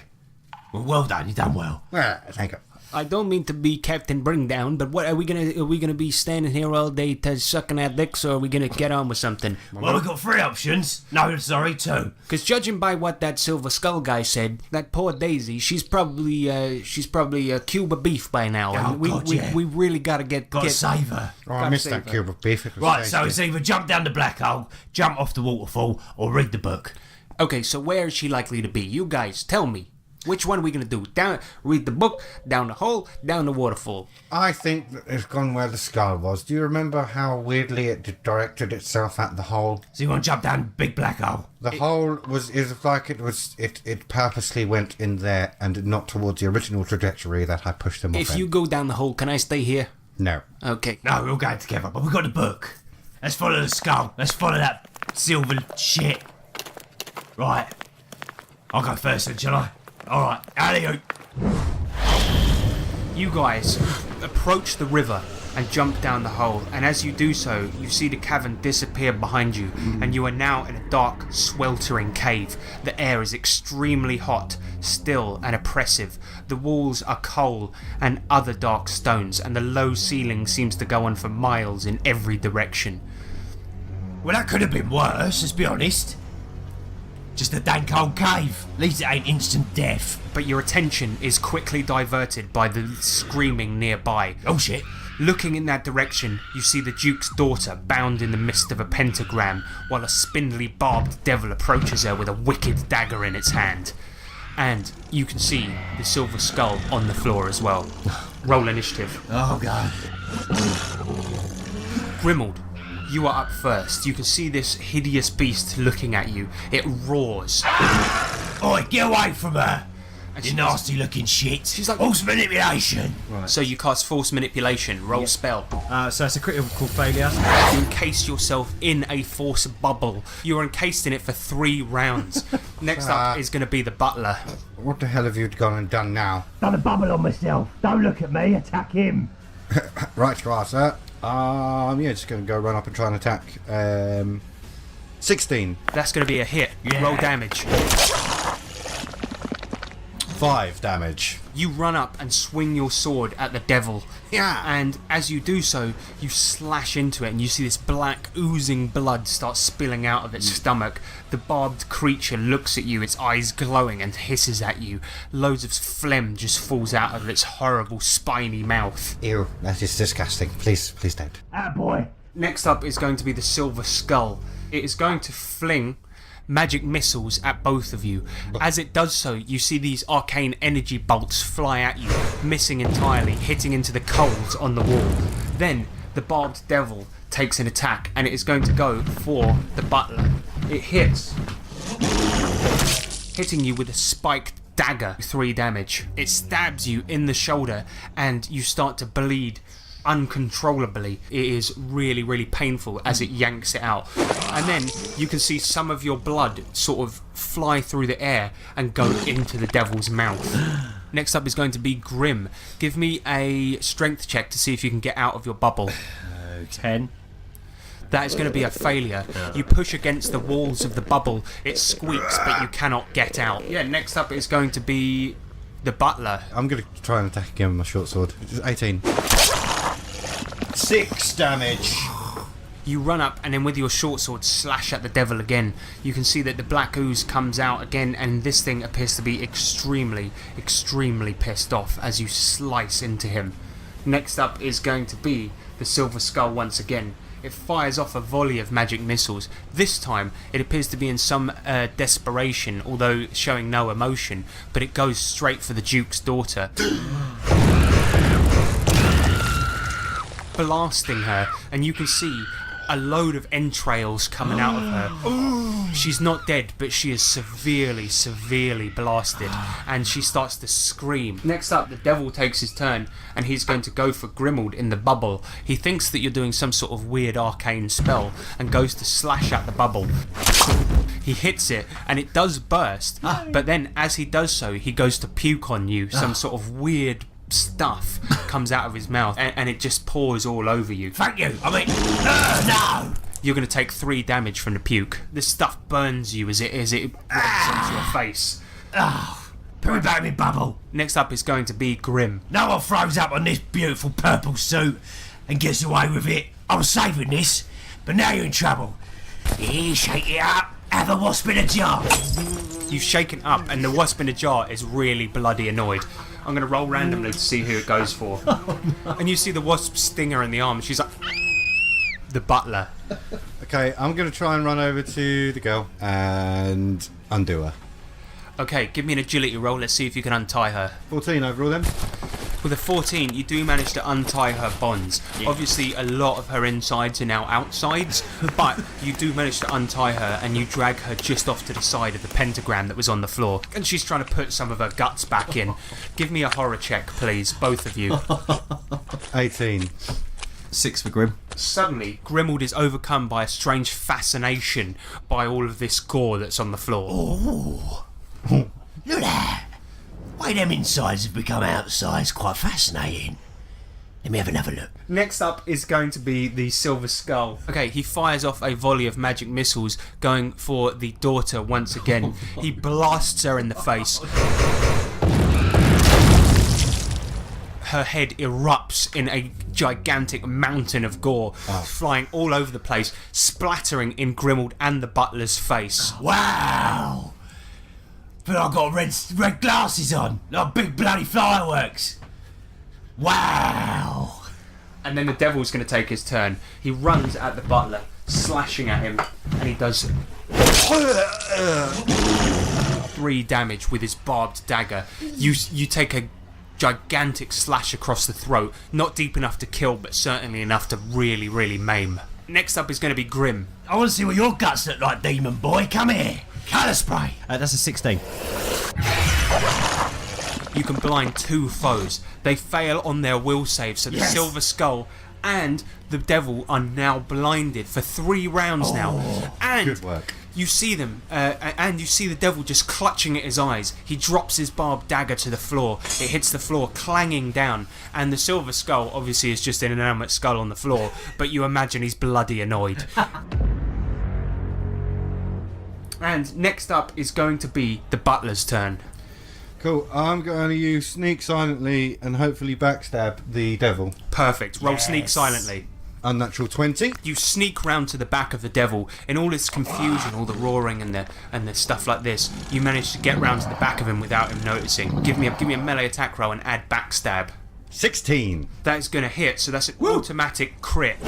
Well done. You've done well. Well, thank you. I don't mean to be Captain Bringdown, but what are we gonna be standing here all day sucking our dicks, or are we gonna get on with something? Well, we've got 3 options. No, sorry, 2. Because judging by what that Silver Skull guy said, that poor Daisy, she's probably a cube of beef by now, Oh, and God, yeah. we really gotta get save her. Oh, I missed that save cube of beef. It was Right, so tasty. it's either jump down the black hole, jump off the waterfall, or read the book. Okay, so where is she likely to be? You guys, tell me. Which one are we gonna do? Read the book, down the hole, down the waterfall. I think that it's gone where the skull was. Do you remember how weirdly it directed itself at the hole? So you want to jump down the big black hole? The hole is like it purposely went in there and not towards the original trajectory that I pushed them off. If in. you go down the hole, can I stay here? No. Okay. No, we're all going together, but we've got the book. Let's follow the skull. Let's follow that silver shit. Right. I'll go first then, shall I? Alright, alley-oop. You guys approach the river and jump down the hole, and as you do so, you see the cavern disappear behind you, and you are now in a dark, sweltering cave. The air is extremely hot, still and oppressive. The walls are coal and other dark stones, and the low ceiling seems to go on for miles in every direction. Well, that could have been worse, let's be honest. Just a dank old cave. At least it ain't instant death. But your attention is quickly diverted by the screaming nearby. Oh shit. Looking in that direction, you see the Duke's daughter bound in the midst of a pentagram, while a spindly barbed devil approaches her with a wicked dagger in its hand. And you can see the Silver Skull on the floor as well. Roll initiative. Oh god. Grimald, you are up first. You can see this hideous beast looking at you. It roars. Oi, get away from her. And You she's- nasty looking shit. She's like- False manipulation. So you cast Force Manipulation. Roll spell. So it's a critical failure. You encase yourself in a force bubble. You're encased in it for 3 rounds. Next up is going to be the butler. What the hell have you gone and done now? Done a bubble on myself. Don't look at me, attack him. Right, you are, sir. Yeah, just going to go run up and try and attack. 16. That's going to be a hit. Yeah. Roll damage. 5 damage. You run up and swing your sword at the devil. Yeah. And as you do so, you slash into it and you see this black oozing blood start spilling out of its stomach. The barbed creature looks at you, its eyes glowing, and hisses at you. Loads of phlegm just falls out of its horrible spiny mouth. Ew, that is disgusting. Please don't. Ah, boy. Next up is going to be the Silver Skull. It is going to fling magic missiles at both of you. As it does so, you see these arcane energy bolts fly at you, missing entirely, hitting into the coals on the wall. Then the barbed devil takes an attack, and it is going to go for the butler. It hits, hitting you with a spiked dagger. 3 damage. It stabs you in the shoulder, and you start to bleed uncontrollably. It is really, really painful as it yanks it out. And then you can see some of your blood sort of fly through the air and go into the devil's mouth. Next up is going to be Grim. Give me a strength check to see if you can get out of your bubble. 10. That is going to be a failure. You push against the walls of the bubble. It squeaks, but you cannot get out. Yeah, next up is going to be the butler. I'm going to try and attack again with my short sword. It's 18. 6 damage. You run up and then with your short sword slash at the devil again. You can see that the black ooze comes out again, and this thing appears to be extremely, extremely pissed off as you slice into him. Next up is going to be the Silver Skull once again. It fires off a volley of magic missiles. This time it appears to be in some desperation, although showing no emotion, but it goes straight for the Duke's daughter. Blasting her, and you can see a load of entrails coming out of her. She's not dead, but she is severely, severely blasted, and she starts to scream. Next up, the devil takes his turn, and he's going to go for Grimald in the bubble. He thinks that you're doing some sort of weird arcane spell, and goes to slash at the bubble. He hits it, and it does burst, but then as he does so, he goes to puke on you. Some sort of weird stuff comes out of his mouth, and it just pours all over you. Thank you. I mean, no. You're going to take 3 damage from the puke. This stuff burns you as it rubs onto your face. Put me back in my bubble. Next up is going to be Grim. No one throws up on this beautiful purple suit and gets away with it. I was saving this, but now you're in trouble. You shake it up, have a wasp in a jar. You shake it up, and the wasp in a jar is really bloody annoyed. I'm going to roll randomly to see who it goes for. And you see the wasp sting her in the arm. She's like, the butler. Okay, I'm going to try and run over to the girl and undo her. Okay, give me an agility roll. Let's see if you can untie her. 14 overall then. With a 14, you do manage to untie her bonds. Yeah. Obviously, a lot of her insides are now outsides, but you do manage to untie her, and you drag her just off to the side of the pentagram that was on the floor. And she's trying to put some of her guts back in. Give me a horror check, please, both of you. 18. 6 for Grim. Suddenly, Grimald is overcome by a strange fascination by all of this gore that's on the floor. Oh, look at that. The way them insides have become outsides, quite fascinating. Let me have another look. Next up is going to be the Silver Skull. Okay, he fires off a volley of magic missiles, going for the daughter once again. He blasts her in the face. Her head erupts in a gigantic mountain of gore, flying all over the place, splattering in Grimald and the butler's face. Wow! Feel like I've got red glasses on, like big bloody fireworks. Wow! And then the devil's going to take his turn. He runs at the butler, slashing at him, and he does 3 damage with his barbed dagger. You take a gigantic slash across the throat, not deep enough to kill, but certainly enough to really, really maim. Next up is going to be Grim. I want to see what your guts look like, demon boy. Come here. Colour spray. That's a 16. You can blind 2 foes. They fail on their will save, so the Silver Skull and the devil are now blinded for 3 rounds now. And good work. You see them, and you see the devil just clutching at his eyes. He drops his barbed dagger to the floor. It hits the floor, clanging down. And the Silver Skull, obviously, is just an inanimate skull on the floor, but you imagine he's bloody annoyed. And next up is going to be the butler's turn. Cool, I'm going to use sneak silently and hopefully backstab the devil. Perfect. Roll sneak silently. Unnatural 20. You sneak round to the back of the devil. In all its confusion, all the roaring and the stuff like this, you manage to get round to the back of him without him noticing. Give me a melee attack roll and add backstab. 16. That is going to hit, so that's an automatic crit.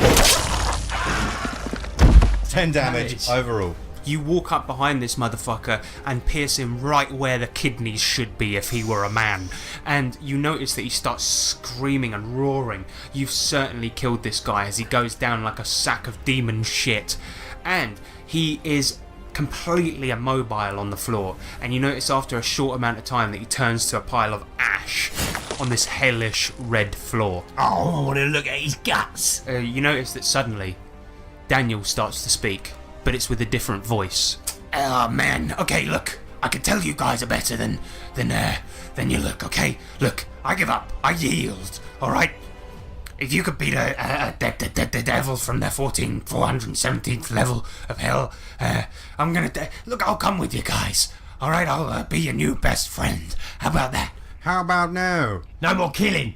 10 damage overall. You walk up behind this motherfucker and pierce him right where the kidneys should be if he were a man. And you notice that he starts screaming and roaring. You've certainly killed this guy as he goes down like a sack of demon shit. And he is completely immobile on the floor. And you notice after a short amount of time that he turns to a pile of ash on this hellish red floor. Oh, I want to look at his guts. You notice that suddenly Daniel starts to speak, but it's with a different voice. Oh man, okay, look, I can tell you guys are better than you look, okay? Look, I give up, I yield, alright? If you could beat the devil from the 417th level of hell, I'm gonna, look, I'll come with you guys, alright? I'll be your new best friend. How about that? How about now? No more killing.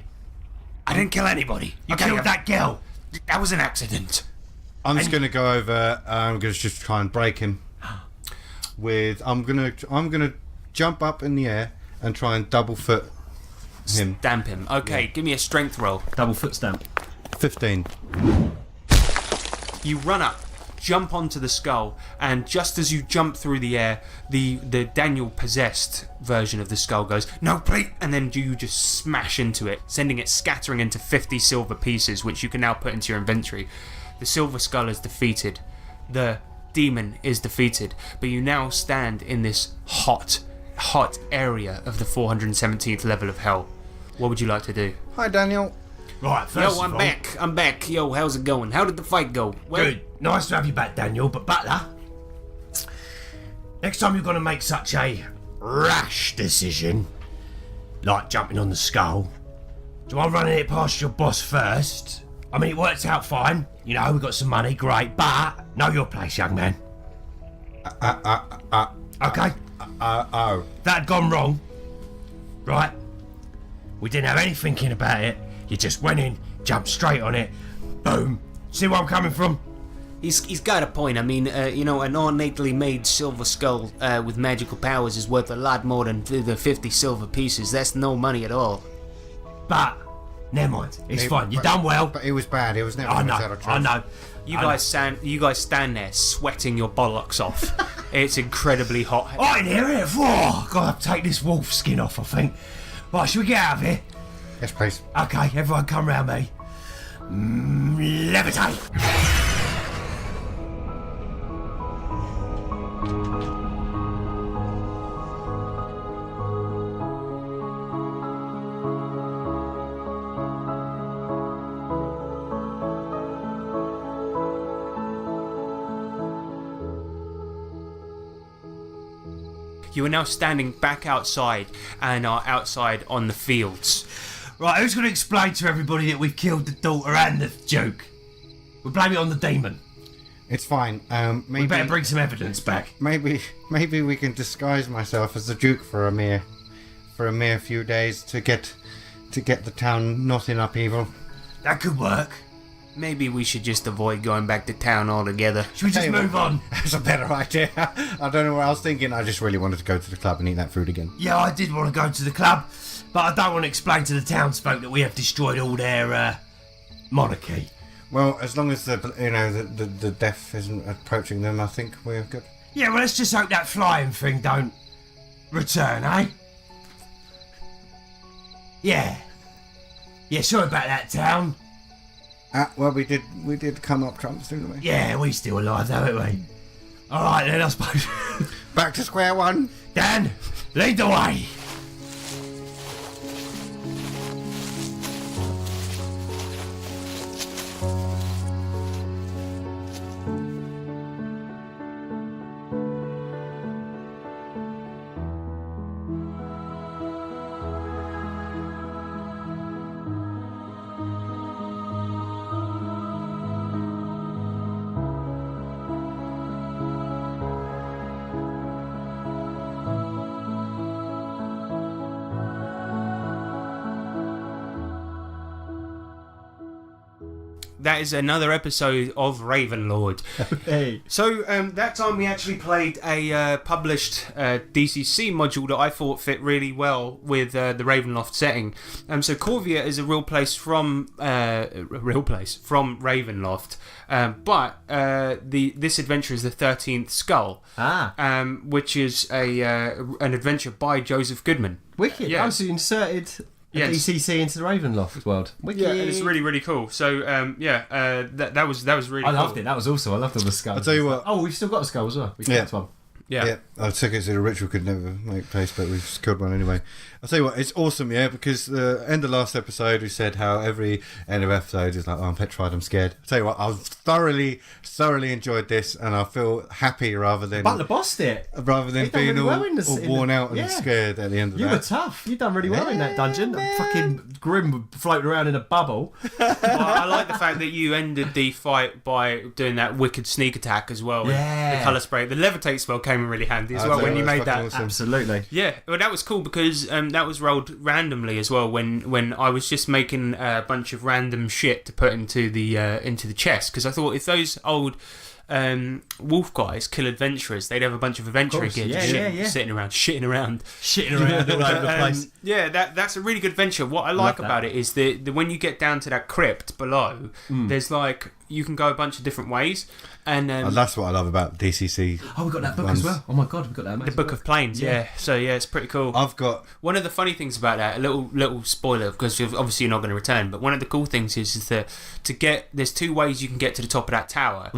I didn't kill anybody. You killed that girl. That was an accident. I'm just going to go over. I'm going to just try and break him. I'm going to jump up in the air and try and double foot him. Stamp him. Okay, give me a strength roll. Double foot stamp. 15. You run up, jump onto the skull, and just as you jump through the air, the Daniel possessed version of the skull goes, "No, please," and then you just smash into it, sending it scattering into 50 silver pieces, which you can now put into your inventory. The Silver Skull is defeated. The demon is defeated. But you now stand in this hot area of the 417th level of hell. What would you like to do? Hi, Daniel. Right, first Yo, of I'm all, back. I'm back. Yo, how's it going? How did the fight go? Well, Good. Nice to have you back, Daniel. But Butler, next time you're going to make such a rash decision, like jumping on the skull, do I run it past your boss first? I mean, it worked out fine. You know, we got some money, great. But know your place, young man. Okay. Oh. That had gone wrong, right? We didn't have any thinking about it. You just went in, jumped straight on it, boom. See where I'm coming from? he's got a point. I mean, an ornately made silver skull with magical powers is worth a lot more than the 50 silver pieces. That's no money at all. But, never mind. It's fine. You done well. But it was bad. It was never I going to know. tell the truth. I know. You guys stand there sweating your bollocks off. It's incredibly hot. I in here, innit? Oh, gotta take this wolf skin off, I think. Right, should we get out of here? Yes, please. Okay, everyone come round me. Levitate! You are now standing back outside and are outside on the fields. Right, who's going to explain to everybody that we've killed the daughter and the Duke? We blame it on the demon. It's fine. Maybe We better bring some evidence back. maybe we can disguise myself as the Duke for a mere few days to get the town not in upheaval. That could work. Maybe we should just avoid going back to town altogether. Should we just Tell you move what, on? That's a better idea. I don't know what I was thinking. I just really wanted to go to the club and eat that food again. Yeah, I did want to go to the club, but I don't want to explain to the townsfolk that we have destroyed all their monarchy. Well, as long as the death isn't approaching them, I think we're good. Yeah, well, let's just hope that flying thing don't return, eh? Yeah. Yeah, sorry about that, town. Well, we did come up trumps, didn't we? Yeah, we still alive, though, aren't we? All right, then, I suppose. Back to square one. Dan, lead the way. That is another episode of Ravenlord. Hey. So that time we actually played a published DCC module that I thought fit really well with the Ravenloft setting. So Corvia is a real place from Ravenloft, but this adventure is the 13th Skull, which is an adventure by Joseph Goodman. Wicked. Yeah. Oh, so you inserted a Yes. DCC into the Ravenloft world. Wicked. Yeah, and it's really, really cool. So that was really I cool. loved it. That was awesome. I loved all the skulls. I'll tell you what. Oh, we've still got a skull as well. We Yeah. kept one. Yeah. I took it so the ritual could never make place, but we've just killed one anyway. I'll tell you what, it's awesome, yeah, because the end of last episode we said how every end of episode is like, oh, I'm petrified, I'm scared. I'll tell you what, I've thoroughly enjoyed this, and I feel happy rather than Butler bossed it. being He done really all, well in all worn out yeah. and scared at the end of You that. were tough. You done really well in that dungeon. Fucking Grim floating around in a bubble. Well, I like the fact that you ended the fight by doing that wicked sneak attack as well. Yeah. The colour spray. The levitate spell came in really handy as I well tell when you you what, made it's that. fucking awesome. Absolutely. Yeah, well, that was cool because that was rolled randomly as well. When I was just making a bunch of random shit to put into the chest, because I thought if those old wolf guys kill adventurers, they'd have a bunch of adventurer course, kids yeah. sitting around, shitting around all over the place. Yeah, that's a really good adventure. What I like that. about it is that when you get down to that crypt below, there's like you can go a bunch of different ways, and that's what I love about DCC. Oh, we got that book ones. as well. Oh my god, we got that. the Book of Planes. Yeah. So yeah, it's pretty cool. I've got One of the funny things about that, a little spoiler, because obviously you're not going to return, but one of the cool things is that there's 2 ways you can get to the top of that tower.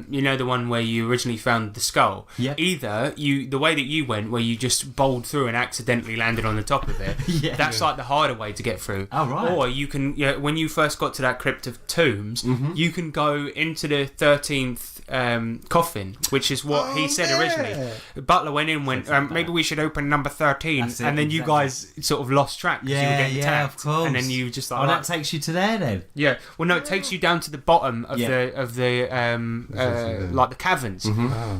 You know, the one where you originally found the skull. Yeah. Either the way that you went, where you just bowled through and accidentally landed on the top of it. Yeah. That's like the harder way to get through. Oh, right. Or you can, when you first got to that crypt of tombs, you can go into the 13th coffin, which is what he said originally. Butler went in and went, maybe we should open number 13, That's it, and then you exactly. guys sort of lost track because you were getting attacked, of course. and then you just like, Oh, that takes you to there then. yeah. Well, no, it takes you down to the bottom of the like the caverns.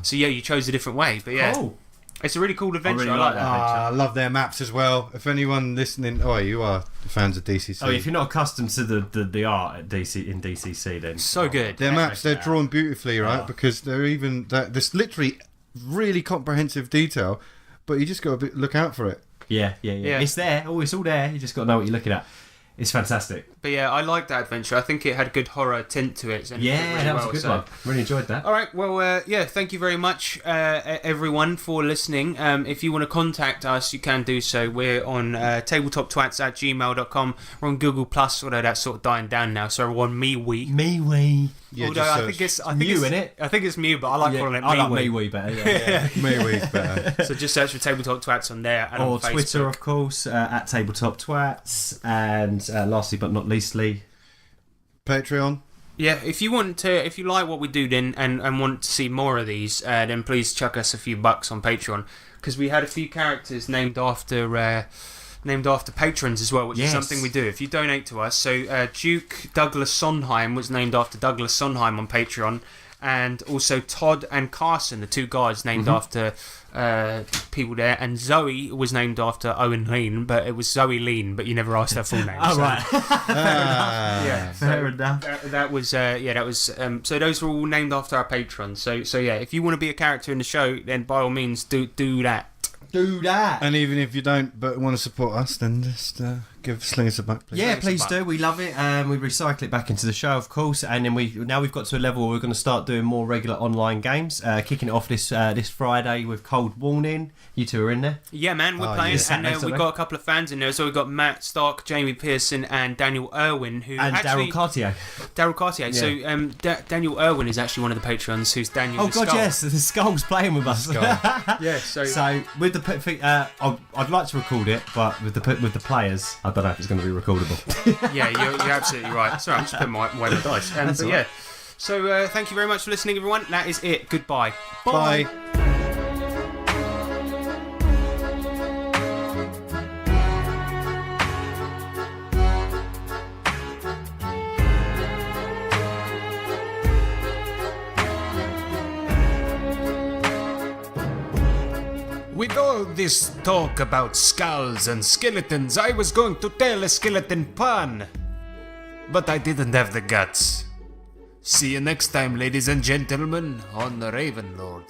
So yeah, you chose a different way, but yeah, Cool. it's a really cool adventure. really I like like that. that. I love their maps as well. If anyone listening, you are fans of DCC. Oh, if you're not accustomed to the art at DCC, then So good. Their maps, they're drawn beautifully, right? Oh. Because there's literally really comprehensive detail, but you just got to look out for it. Yeah. Yeah. It's there. Oh, it's all there. You just got to know what you're looking at. It's fantastic. But yeah, I liked that adventure. I think it had a good horror tint to it. And it Yeah, really that was well, a good so- one. Really enjoyed that. All right, well, thank you very much, everyone, for listening. If you want to contact us, you can do so. We're on tabletoptwats@gmail.com. We're on Google+, although that's sort of dying down now, so we're on MeWe. Yeah, Although just I search. think it's Mew, innit? I think it's Mew, but I like calling it I like MeWe. MeWe better. Yeah. MeWe's better. So just search for Tabletop Twats on there and Or on Facebook. Twitter, of course, at TabletopTwats, and lastly but not leastly, Patreon. Yeah, if you like what we do then and want to see more of these, then please chuck us a few bucks on Patreon, because we had a few characters named after patrons as well, which is Yes. something we do. If you donate to us, so Duke Douglas Sondheim was named after Douglas Sondheim on Patreon, and also Todd and Carson, the 2 guys named after people there, and Zoe was named after Owen Lean, but it was Zoe Lean, but you never asked her full name. oh so- right, Yeah, fair enough. that was so those were all named after our patrons. So yeah, if you want to be a character in the show, then by all means do that. Do that. And even if you don't but want to support us, then just sling us a buck, please. Yeah, Thanks, please Buck. do. We love it. We recycle it back into the show, of course, and then we've got to a level where we're going to start doing more regular online games. Kicking it off this Friday with Cold Warning. You 2 are in there. Yeah, man, we're Oh, playing, yes. and Saturday. we've got a couple of fans in there. So we've got Matt Stark, Jamie Pearson, and Daniel Irwin, who And actually Daryl Cartier. Daryl Cartier. Yeah. So Daniel Irwin is actually one of the patrons. Who's Daniel? Oh the God, Skull. yes, the Skull's playing with us. Yeah. So So with I'd like to record it, but with the players, I don't know if it's going to be recordable. yeah, you're absolutely right. Sorry, I'm just putting my weight of the dice. That's But all yeah. right. So thank you very much for listening, everyone. That is it. Goodbye. Bye. With all this talk about skulls and skeletons, I was going to tell a skeleton pun. But I didn't have the guts. See you next time, ladies and gentlemen, on the Ravenlord.